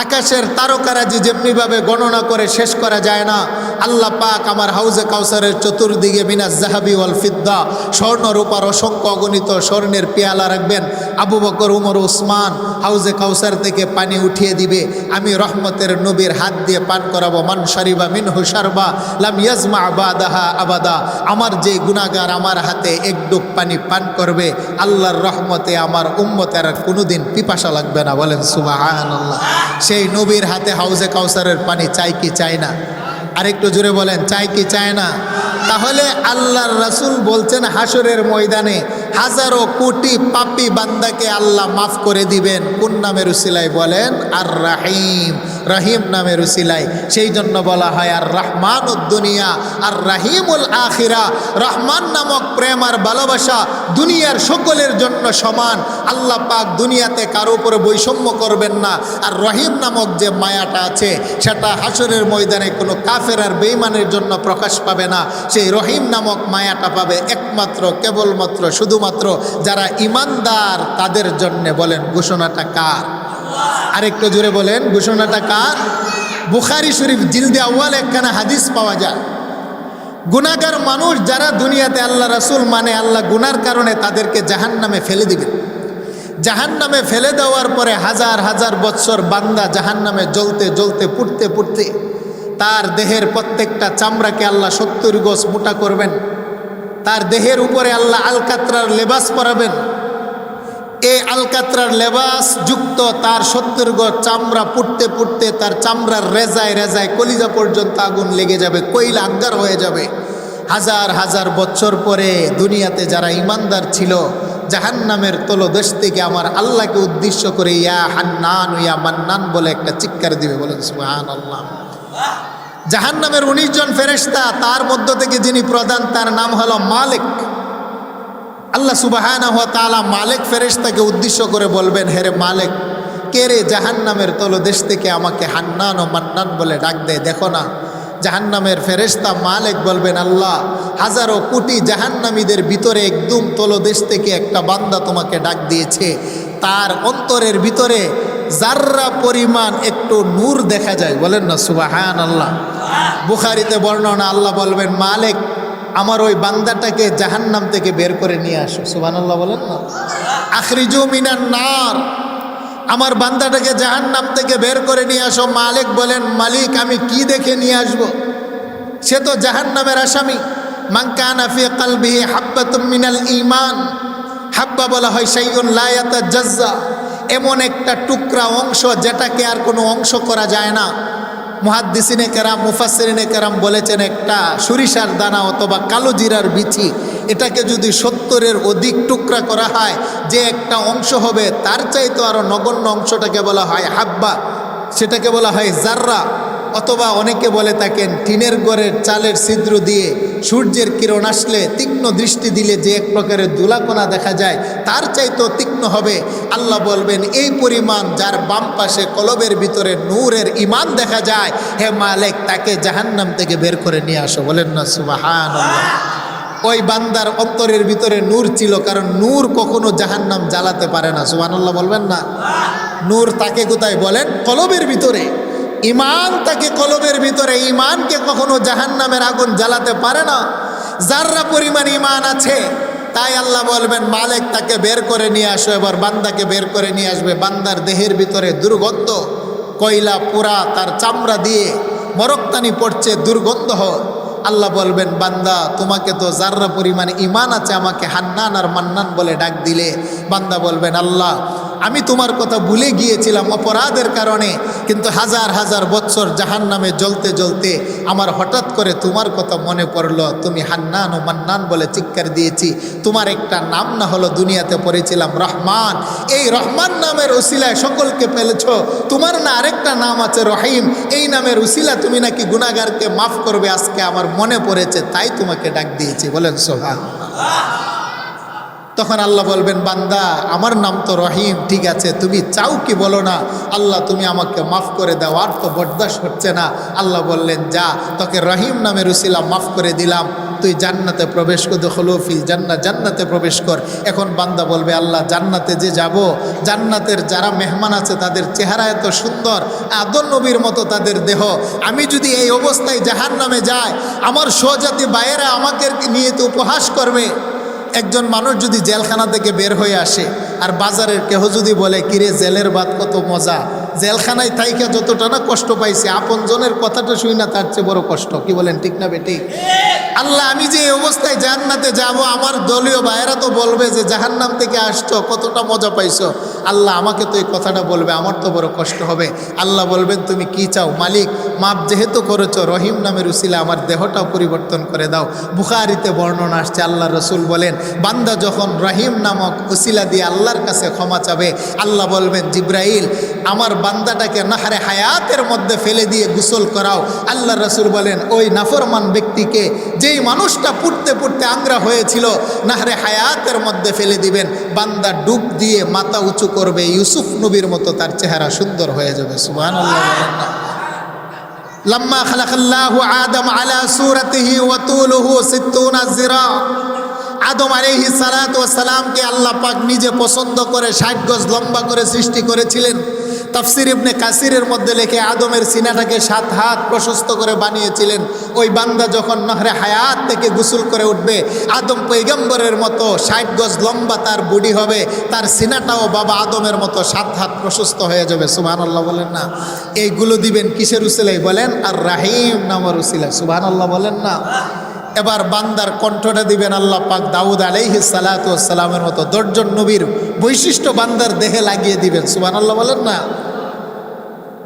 আকাশের তারকারাজি যেমনিভাবে গণনা করে শেষ করা যায় না, আল্লাহ পাক আমার হাউজে কাউসারের চতুর্দিকে মিনাজ জাহাবি ওয়াল ফিদ্দা, স্বর্ণ রূপার অসংখ্য অগণিত স্বর্ণের পেয়ালা রাখবেন। আবু বকর, উমর, উসমান হাউজে কাউসার থেকে পানি উঠিয়ে দিবে। আমি রহমতের নবীর হাত দিয়ে পান করাবো। মান শারিবা মিনহু শারবা লাম ইয়াজমা বাদাহা আবাদা, আমার যে গুনাহগার আমার হাতে এক ডুব পানি পান করবে, আল্লাহর রহমতে আমার উম্মতের কোনোদিন পিপাসা লাগবে না। বলেন সুবহানাল্লাহ। সেই নবীর হাতে হাউজে কাউসারের পানি চাই কি চাই না? আরেকটু জোরে বলেন, চাই কি চায় না? তাহলে আল্লাহর রাসূল বলছেন হাসরের ময়দানে হাজারো কোটি পাপী বান্দাকে আল্লাহ মাফ করে দিবেন। কোন নামের উসিলায়? বলেন আর রাহিম, রহিম নামের উসিলায়। সেই জন্য বলা হয় আর রহমানুদ দুনিয়া আর রাহিমুল আখিরা। রহমান নামক প্রেম আর ভালোবাসা দুনিয়ার সকলের জন্য সমান। আল্লাহ পাক দুনিয়াতে কারো উপরে বৈষম্য করবেন না। আর রহিম নামক যে মায়াটা আছে সেটা হাসরের ময়দানে কোনো কাফের আর বেঈমানের জন্য প্রকাশ পাবে না। সেই রহিম নামক মায়াটা পাবে একমাত্র, কেবলমাত্র, শুধুমাত্র যারা ইমানদার তাদের জন্য। বলেন ঘোষণাটা কার? আরেকটু জোরে বলেন, ঘোষণাটা কার? বুখারী শরীফ জিলদে আউয়াল একখানা হাদিস পাওয়া যায়। গুনাহগার মানুষ যারা দুনিয়াতে আল্লাহ রাসূল মানে আল্লাহ গুনার কারণে তাদেরকে জাহান্নামে ফেলে দিবেন। জাহান্নামে ফেলে দেওয়ার পরে হাজার হাজার বৎসর বান্দা জাহান্নামে জ্বলতে জ্বলতে পুড়তে পুড়তে তার দেহের প্রত্যেকটা চামড়াকে আল্লাহ 70 গজ মোটা করবেন। তার দেহের উপরে আল্লাহ আলকাতরার লেবাস পরাবেন। এই আলকাতরার লেবাস যুক্ত তার 70 গজ চামড়া পুড়তে পুড়তে তার চামড়ার রেজায় রেজায় কলিজা পর্যন্ত আগুন লেগে যাবে, কয়লা আঙ্গার হয়ে যাবে। হাজার হাজার বছর পরে দুনিয়াতে যারা ইমানদার ছিল জাহান্নামের তলদেশ থেকে আমার আল্লাহকে উদ্দেশ্য করে ইয়া হান্নান ইয়া মান্নান বলে একটা চিৎকার দিবে। বলেন সুবহানাল্লাহ। জাহান্নামের 19 জন ফেরেশতা, তার মধ্য থেকে যিনি প্রধান তার নাম হলো মালিক। আল্লাহ সুবহানাহু ওয়া তাআলা মালিক ফেরেশতাকে উদ্দেশ্য করে বলবেন, হে রে মালিক, কে রে জাহান্নামের তলদেশ থেকে আমাকে হান্নান ও মান্নান বলে ডাক দেয়? দেখো না। জাহান্নামের ফেরেশতা মালিক বলবেন, আল্লাহ, হাজারো কোটি জাহান্নামীদের ভিতরে একদম তলদেশ থেকে একটা বান্দা তোমাকে ডাক দিয়েছে। তার অন্তরের ভিতরে জাররা পরিমাণ একটু নূর দেখা যায়। বলেন না সুবহানাল্লাহ। বুখারীতে বর্ণনা, আল্লাহ বলবেন, মালিক, আমার ওই বান্দাটাকে জাহান্নাম থেকে বের করে নিয়ে আসো। সুবহানাল্লাহ বলেন না। আখরিজু মিনান নার, আমার বান্দাটাকে জাহান্নাম থেকে বের করে নিয়ে আসো। মালিক বলেন, মালিক, আমি কি দেখে নিয়ে আসব? সে তো জাহান্নামের আসামি। মান কানা ফি কলবিহি হাব্বাতুম মিনাল ঈমান, হাব্বা বলা হয় শাইউন লা ইয়াতাজাজ্জা, এমন একটা টুকরা অংশ যেটাকে আর কোনো অংশ করা যায় না। মুহাদ্দিসিনে কেরাম, মুফাসসিরিনে কেরাম বলেছেন, একটা সরিষার দানা অথবা কালো জিরার বিচি, এটাকে যদি 70-এর অধিক টুকরা করা হয় যে একটা অংশ হবে, তার চাইতে আরও নগণ্য অংশটাকে বলা হয় হাব্বা, সেটাকে বলা হয় জাররা। অথবা অনেকে বলে থাকেন টিনের ঘরের চালের ছিদ্র দিয়ে সূর্যের কিরণ আসলে তীক্ষ্ণ দৃষ্টি দিলে যে এক প্রকারের দুলাকোনা দেখা যায় তার চাইতেও তীক্ষ্ণ হবে। আল্লাহ বলবেন এই পরিমাণ যার বাম পাশে কলবের ভিতরে নূরের ঈমান দেখা যায়, হে মালিক তাকে জাহান্নাম থেকে বের করে নিয়ে আসো। বলেন না সুবহানাল্লাহ। ওই বান্দার অন্তরের ভিতরে নূর ছিল, কারণ নূর কখনো জাহান্নাম জ্বালাতে পারে না। সুবহানাল্লাহ বলবেন না। নূর তাকে কোথায় বলেন? কলবের ভিতরে। ঈমান তাকে কলবের ভিতরে, ঈমানকে কখনো জাহান্নামের আগুন জ্বালাতে পারে না। যাররা পরিমাণ ঈমান আছে, তাই আল্লাহ বলবেন মালিক তাকে বের করে নিয়ে আসো। এবার বান্দাকে বের করে নিয়ে আসবে। বান্দার দেহের ভিতরে দুর্গন্ধ, কয়লা পোড়া, তার চামড়া দিয়ে মরকতানি পড়ছে, দুর্গন্ধ। আল্লাহ বলবেন বান্দা তোমাকে তো যাররা পরিমাণ ঈমান আছে আমাকে হান্নান আর মান্নান বলে ডাক দিলে। বান্দা বলবেন আল্লাহ আমি তোমার কথা ভুলে গিয়েছিলাম অপরাধের কারণে, কিন্তু হাজার হাজার বৎসর জাহান্নামে জ্বলতে জ্বলতে আমার হঠাৎ করে তোমার কথা মনে পড়লো। তুমি হান্নান ও মান্নান বলে চিৎকার দিয়েছি। তোমার একটা নাম না হলো দুনিয়াতে পড়েছিলাম রহমান। এই রহমান নামের উসিলায় সকলকে পেলেছ। তোমার না আরেকটা নাম আছে রহিম। এই নামের উসিলা তুমি নাকি গুনাহগারকে মাফ করবে। আজকে আমার মনে পড়েছে, তাই তোমাকে ডাক দিয়েছি। বলেন সুবহানাল্লাহ। তখন আল্লাহ বলবেন বান্দা আমার নাম তো রহিম, ঠিক আছে, তুমি চাও কি বলো না। আল্লাহ তুমি আমাকে মাফ করে দাও, আর তো বরদাস্ত হচ্ছে না। আল্লাহ বললেন যা, তোকে রহিম নামের উসিলা মাফ করে দিলাম, তুই জান্নাতে প্রবেশ কর। দুখুলু ফিল জান্নাহ, জান্নাতে প্রবেশ কর। এখন বান্দা বলবে আল্লাহ জান্নাতে যে যাব, জান্নাতের যারা মেহমান আছে তাদের চেহারা এত সুন্দর, আদম নবীর মতো তাদের দেহ, আমি যদি এই অবস্থায় জাহান্নামে যাই আমার স্বজাতি ভাইয়েরা আমাকে নিয়ে তো উপহাস করবে। একজন মানুষ যদি জেলখানা থেকে বের হয়ে আসে আর বাজারের কেহ যদি বলে কিরে জেলের ভাত কত মজা, জেলখানায় থাইকা যতটা না কষ্ট পাইছে আপনজনের কথাটা শুই না তার চেয়ে বড় কষ্ট। কি বলেন ঠিক না বেটি? আল্লাহ আমি যে এই অবস্থায় জান্নাতে যাব আমার দলীয় ভাইয়েরা তো বলবে যে জাহান্নাম থেকে আসছো কতটা মজা পাইছো। আল্লাহ আমাকে তো এই কথাটা বলবে, আমার তো বড় কষ্ট হবে। আল্লাহ বলবেন তুমি কি চাও? মালিক মাপ যেহেতু করেছো, রহিম নামের উসিলা আমার দেহটাও পরিবর্তন করে দাও। বুখারীতে বর্ণনা আসছে আল্লাহ রসুল বলেন বান্দা যখন রহিম নামক উসিলা দিয়ে আল্লাহর কাছে ক্ষমা চাবে, আল্লাহ বলবেন জিব্রাইল আমার বান্দাটাকে নাহরে হায়াতের মধ্যে ফেলে দিয়ে গোসল করাও। আল্লাহ রসুল বলেন ওই নাফরমান ব্যক্তিকে, যেই মানুষটা পুড়তে পুড়তে আংরা হয়েছিল, নাহরে হায়াতের মধ্যে ফেলে দিবেন। বান্দা ডুব দিয়ে মাথা উঁচু করবে, ইউসুফ নবীর মতো তার চেহারা সুন্দর হয়ে যাবে। সুবহানাল্লাহ বলেন না। লাম্মা খালাকাল্লাহু আদম আলা সূরাতিহি ওয়া তুলুহু 60 যিরা। আদম আলাইহিস সালাতু ওয়াস সালামকে আল্লাহ পাক নিজে পছন্দ করে 60 গজ লম্বা করে সৃষ্টি করেছিলেন। তাফসির ইবনে কাসিরের মধ্যে লেখে আদমের সিনাটাকে 7 হাত প্রশস্ত করে বানিয়েছিলেন। ওই বান্দা যখন নহরে হায়াত থেকে গোসল করে উঠবে, আদম পয়গম্বরের মতো 60 গজ লম্বা তার বডি হবে, তার সিনাটাও বাবা আদমের মতো 7 হাত প্রশস্ত হয়ে যাবে। সুবহানাল্লাহ বলেন না। এইগুলো দিবেন কিসের উসিলায়? বলেন আর রাহিম নামের উসিলায়। সুবহানাল্লাহ বলেন না। এবার বান্দার কণ্ঠটা দিবেন আল্লাহ পাক দাউদ আলাইহিস সালাতু ওয়াস সালামের মতো 10 জন নবীর বৈশিষ্ট্য বান্দার দেহে লাগিয়ে দিবেন। সুবহানাল্লাহ বলেন না।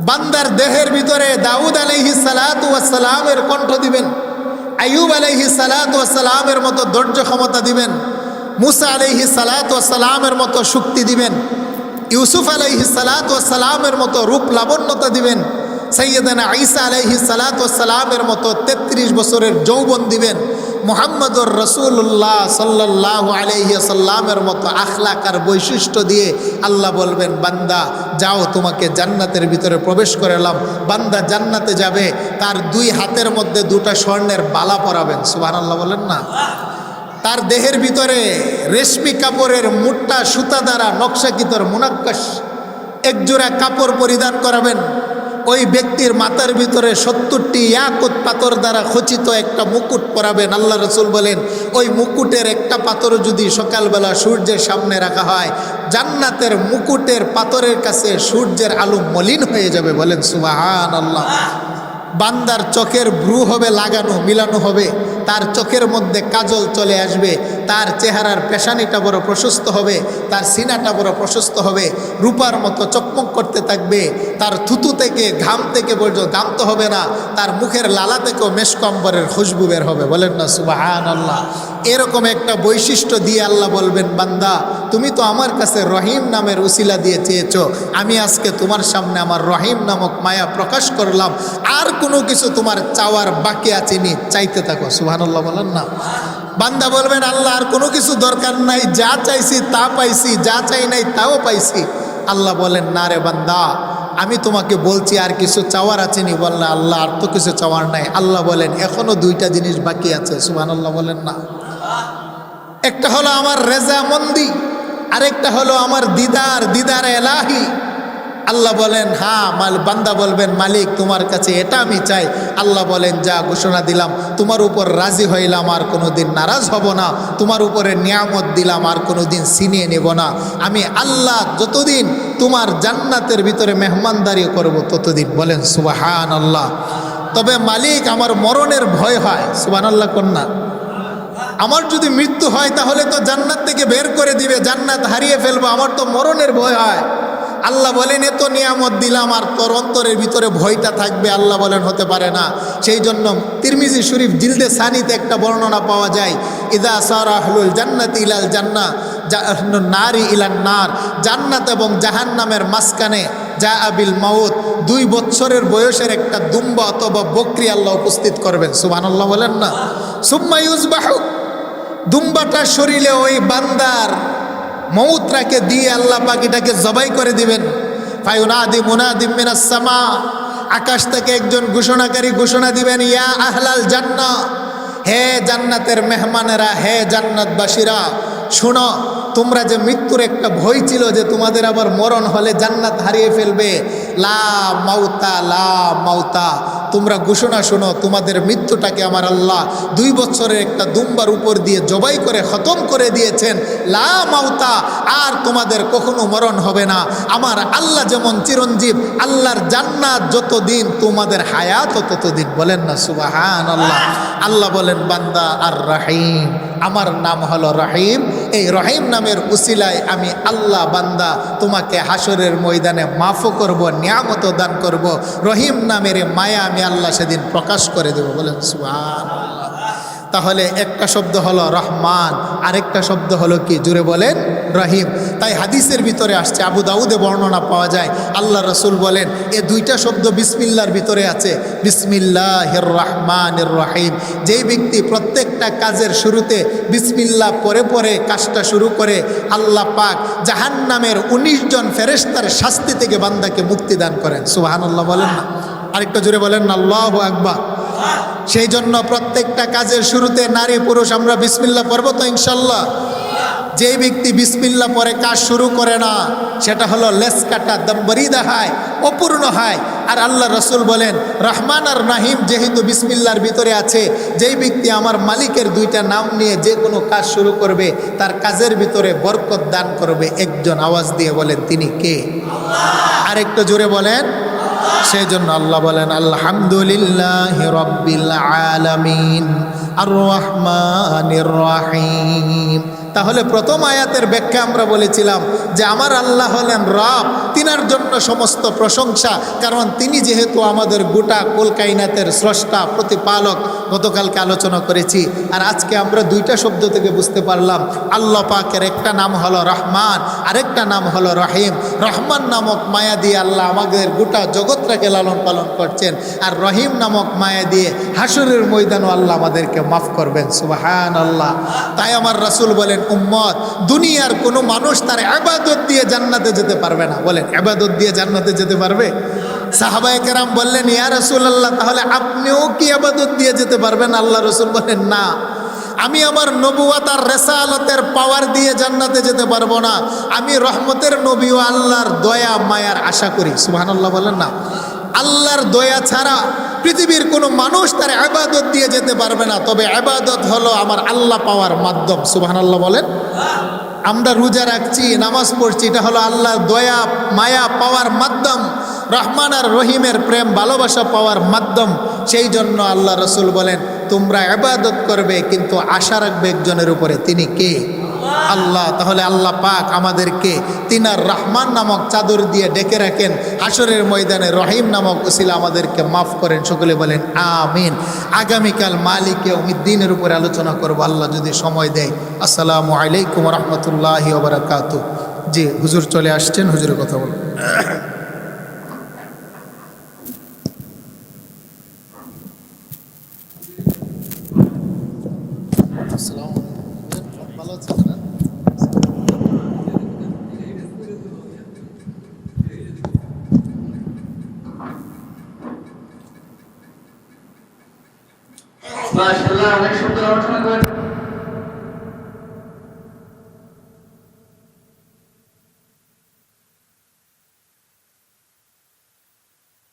বান্দার দেহের ভিতরে দাউদ আলাইহিস সালাতু ওয়াস সালামের কণ্ঠ দিবেন, আইয়ুব আলাইহিস সালাতু ওয়াস সালামের মতো ধৈর্য ক্ষমতা দিবেন, মুসা আলাইহিস সালাতু ওয়াস সালামের মতো শক্তি দিবেন, ইউসুফ আলাইহিস সালাতু ওয়াস সালামের মতো রূপ লাবণ্যতা দিবেন, সৈয়দনা ঈসা আলাইহিস সালাতু ওয়াস সালামের মতো 33 বছরের যৌবন দিবেন, মুহাম্মদুর রাসূলুল্লাহ সাল্লাল্লাহু আলাইহি ওয়াসাল্লামের মতো আখলাক আর বৈশিষ্ট্য দিয়ে আল্লাহ বলবেন বান্দা যাও তোমাকে জান্নাতের ভিতরে প্রবেশ করালাম। বান্দা জান্নাতে যাবে, তার 2 হাতের মধ্যে 2টা স্বর্ণের বালা পরাবেন। সুবহানাল্লাহ বলেন না। তার দেহের ভিতরে রেশমি কাপড়ের মুট্টা সুতা দ্বারা নকশাকৃতর মুনাক্কাশ একজোড়া কাপড় পরিধান করাবেন। ওই ব্যক্তির মাথার ভিতরে 70টি ইয়াকুত পাথর দ্বারা খচিত একটা মুকুট পরাবেন। আল্লাহ রসুল বলেন ওই মুকুটের একটা পাথর যদি সকালবেলা সূর্যের সামনে রাখা হয়, জান্নাতের মুকুটের পাথরের কাছে সূর্যের আলো মলিন হয়ে যাবে। বলেন সুবহানাল্লাহ। বান্দার চোখের ব্রু হবে লাগানো, মিলানো হবে, তার চোখের মধ্যে কাজল চলে আসবে, তার চেহারার পেশানিটা বড় প্রশস্ত হবে, তার সিনাটা বড় প্রশস্ত হবে, রূপার মতো চকমক করতে থাকবে, তার থুতু থেকে ঘাম থেকে পর্যন্ত ঘাম তো হবে না, তার মুখের লালা থেকেও মেশকম্বরের খুশবু বের হবে। বলেন না সুবহানাল্লাহ। এরকম একটা বৈশিষ্ট্য দিয়ে আল্লাহ বলবেন, বান্দা তুমি তো আমার কাছে রহিম নামের উসিলা দিয়ে চেয়েছো, আমি আজকে তোমার সামনে আমার রহিম নামক মায়া প্রকাশ করলাম, আর কোনো কিছু তোমার চাওয়ার বাকি আছে নি, চাইতে থাকো। সুবহানাল্লাহ বলেন না। বান্দা বলবেন, আল্লাহ আর কোনো কিছু দরকার নাই, যা চাইছি তা পাইছি, যা চাই নাই তাও পাইছি। আল্লাহ বলেন, না রে বান্দা, আমি তোমাকে বলছি আর কিছু চাওয়ার আছে নি? বললেন, আল্লাহ আর তো কিছু চাওয়ার নাই। আল্লাহ বলেন, এখনো দুইটা জিনিস বাকি আছে। সুবহানাল্লাহ বলেন না। একটা হলো আমার রেজামন্দি, আরেকটা হলো আমার দিদার এলাহি। আল্লাহ বলেন, হ্যাঁ। বান্দা বলবেন, মালিক তোমার কাছে এটা আমি চাই। আল্লাহ বলেন, যা ঘোষণা দিলাম, তোমার উপর রাজি হইলাম, আর কোনোদিন নারাজ হব না, তোমার উপরে নিয়ামত দিলাম, আর কোনোদিন ছিনিয়ে নেব না। আমি আল্লাহ যতদিন তোমার জান্নাতের ভিতরে মেহমানদারি করব ততদিন। বলেন সুবহানাল্লাহ। তবে মালিক আমার মরণের ভয় হয়। সুবহানাল্লাহ কন্যা। আমার যদি মৃত্যু হয় তাহলে তো জান্নাত থেকে বের করে দিবে, জান্নাত হারিয়ে ফেলবো, আমার তো মরণের ভয় হয়। আল্লাহ বলেন, এত নিয়ামত দিলাম আর তোর অন্তরের ভিতরে ভয়টা থাকবে? আল্লাহ বলেন, হতে পারে না। সেই জন্য তিরমিজি শরীফ জিলদে সানিতে একটা বর্ণনা পাওয়া যায়, ইদা সারা আহলুল জান্নাতি ইলাল জান্নাহ নারি ইলান নার, জান্নাত এবং জাহান্নামের মাঝখানে যা আবিল মাউত, 2 বছরের বয়সের একটা দুম্বা অথবা বকরি আল্লাহ উপস্থিত করবেন। সুবহানাল্লাহ বলেন না। সুম্মা ইউযবাহু, দুম্বাটা শরীরে ওই বান্দার মৌতটাকে দিয়ে আল্লাহ পাখিটাকে জবাই করে দিবেন। ফায়ুনাদি মুনাদিম মিনাস সামা, আকাশ থেকে একজন ঘোষণাকারী ঘোষণা দিবেন, ইয়া আহলাল জান্নাহ, হে জান্নাতের মেহমানেরা, হে জান্নাতবাসীরা, শুনো, তোমরা যে মৃত্যুর একটা ভয় ছিল যে তোমাদের আবার মরণ হলে জান্নাত হারিয়ে ফেলবে, লা মাউতা লা মাউতা, তোমরা ঘোষণা শোনো, তোমাদের মৃত্যুটাকে আমার আল্লাহ 2 বছরের একটা দুম্বার উপর দিয়ে জবাই করে খতম করে দিয়েছেন। লা মাউতা, আর তোমাদের কখনো মরণ হবে না। আমার আল্লাহ যেমন চিরঞ্জীব, আল্লাহর জান্নাত যতদিন তোমাদের হায়াত ততদিন। বলেন না সুবহানাল্লাহ। আল্লাহ বলেন, বান্দা আর রহিম, আমার নাম হলো রহিম, এই রহিম নামের উসিলায় আমি আল্লাহ বান্দা তোমাকে হাসরের ময়দানে মাফও করব, নিয়ামতও দান করব। রহিম নামের মায়া আমি আল্লাহ সেদিন প্রকাশ করে দেব। বলেন সুবহানাল্লাহ। তাহলে একটা শব্দ হলো রহমান, আরেকটা শব্দ হলো কি? জুড়ে বলেন, রহিম। তাই হাদিসের ভিতরে আসছে, আবু দাউদে বর্ণনা পাওয়া যায়, আল্লাহ রসুল বলেন, এ 2টা শব্দ বিসমিল্লাহর ভিতরে আছে, বিসমিল্লাহির রহমানির রহিম। যেই ব্যক্তি প্রত্যেকটা কাজের শুরুতে বিসমিল্লাহ পরে পরে কাজটা শুরু করে, আল্লাহ পাক জাহান্নামের 19 জন ফেরেশতার শাস্তি থেকে বান্দাকে মুক্তি দান করেন। সুবহানাল্লাহ বলেন না। আরেকটা জোরে বলেন না, আল্লাহু আকবার। সেই জন্য প্রত্যেকটা কাজের শুরুতে নারী পুরুষ আমরা বিসমিল্লাহ পড়ব তো ইনশাল্লাহ। যেই ব্যক্তি বিসমিল্লাহ পরে কাজ শুরু করে না, সেটা হলো লেস কাটা, দম্বরিদা হয়, অপূর্ণ হয়। আর আল্লাহ রসুল বলেন, রহমান আর রহিম যেহেতু বিসমিল্লাহর ভিতরে আছে, যেই ব্যক্তি আমার মালিকের 2টা নাম নিয়ে যে কোনো কাজ শুরু করবে, তার কাজের ভিতরে বরকত দান করবে একজন। আওয়াজ দিয়ে বলেন, তিনি কে? আরেকটু জোরে বলেন। সেই জন্য আল্লাহ বলেন, আলহামদুলিল্লাহি রাব্বিল আলামিন আর রহমানির রহিম। তাহলে প্রথম আয়াতের ব্যাখ্যা আমরা বলেছিলাম যে আমার আল্লাহ হলেন রব, তিনার জন্য সমস্ত প্রশংসা, কারণ তিনি যেহেতু আমাদের গোটা কুল কায়নাতের স্রষ্টা, প্রতিপালক। গতকালকে আলোচনা করেছি। আর আজকে আমরা 2টা শব্দ থেকে বুঝতে পারলাম, আল্লাহ পাকের একটা নাম হলো রহমান, আরেকটা নাম হলো রহিম। রহমান নামক মায়া দিয়ে আল্লাহ আমাদের গোটা জগৎটাকে লালন পালন করছেন, আর রহিম নামক মায়া দিয়ে হাসরের ময়দানও আল্লাহ আমাদেরকে মাফ করবেন। সুবহানাল্লাহ। তাই আমার রাসূল বলেন, উম্মত, দুনিয়ার কোনো মানুষ তার ইবাদত দিয়ে জান্নাতে যেতে পারবে না। বলেন, ইবাদত দিয়ে জান্নাতে যেতে পারবে? সাহাবায়ে কেরাম বললেন, ইয়া রাসূলুল্লাহ, তাহলে আপনিও কি ইবাদত দিয়ে যেতে পারবেন? আল্লাহ রাসূল বলেন, না, আমি আমার নবুয়ত আর রিসালাতের পাওয়ার দিয়ে জান্নাতে যেতে পারবো না। আমি রহমতের নবী ও আল্লাহর দয়া মায়ার আশা করি। সুবহানাল্লাহ বলেন না। আল্লাহর দয়া ছাড়া পৃথিবীর কোনো মানুষ তার ইবাদত দিয়ে যেতে পারবে না। তবে ইবাদত হলো আমার আল্লাহ পাওয়ার মাধ্যম। সুবহানাল্লাহ বলেন। আমরা রোজা রাখছি, নামাজ পড়ছি, এটা হলো আল্লাহর দয়া মায়া পাওয়ার মাধ্যম, রহমান আর রহিমের প্রেম ভালোবাসা পাওয়ার মাধ্যম। সেই জন্য আল্লাহ রসুল বলেন, তোমরা ইবাদত করবে কিন্তু আশা রাখবে একজনের উপরে। তিনি কে? আল্লাহ, তাহলে আল্লাহ পাক আমাদেরকে তিনার রহমান নামক চাদর দিয়ে ডেকে রাখেন, হাসরের ময়দানে রহিম নামক উসিলা আমাদেরকে মাফ করেন। সকলে বলেন আমিন। আগামীকাল মালিকে উমিদ্দিনের উপরে আলোচনা করব আল্লাহ যদি সময় দেয়। আসসালামু আলাইকুম রহমতুল্লাহি ওয়া বারাকাতুহু। জি হুজুর চলে আসছেন, হুজুরের কথা বলুন। ভালো আছেন না? মাশাআল্লাহ, অনেক সুন্দর আলোচনা করেছেন।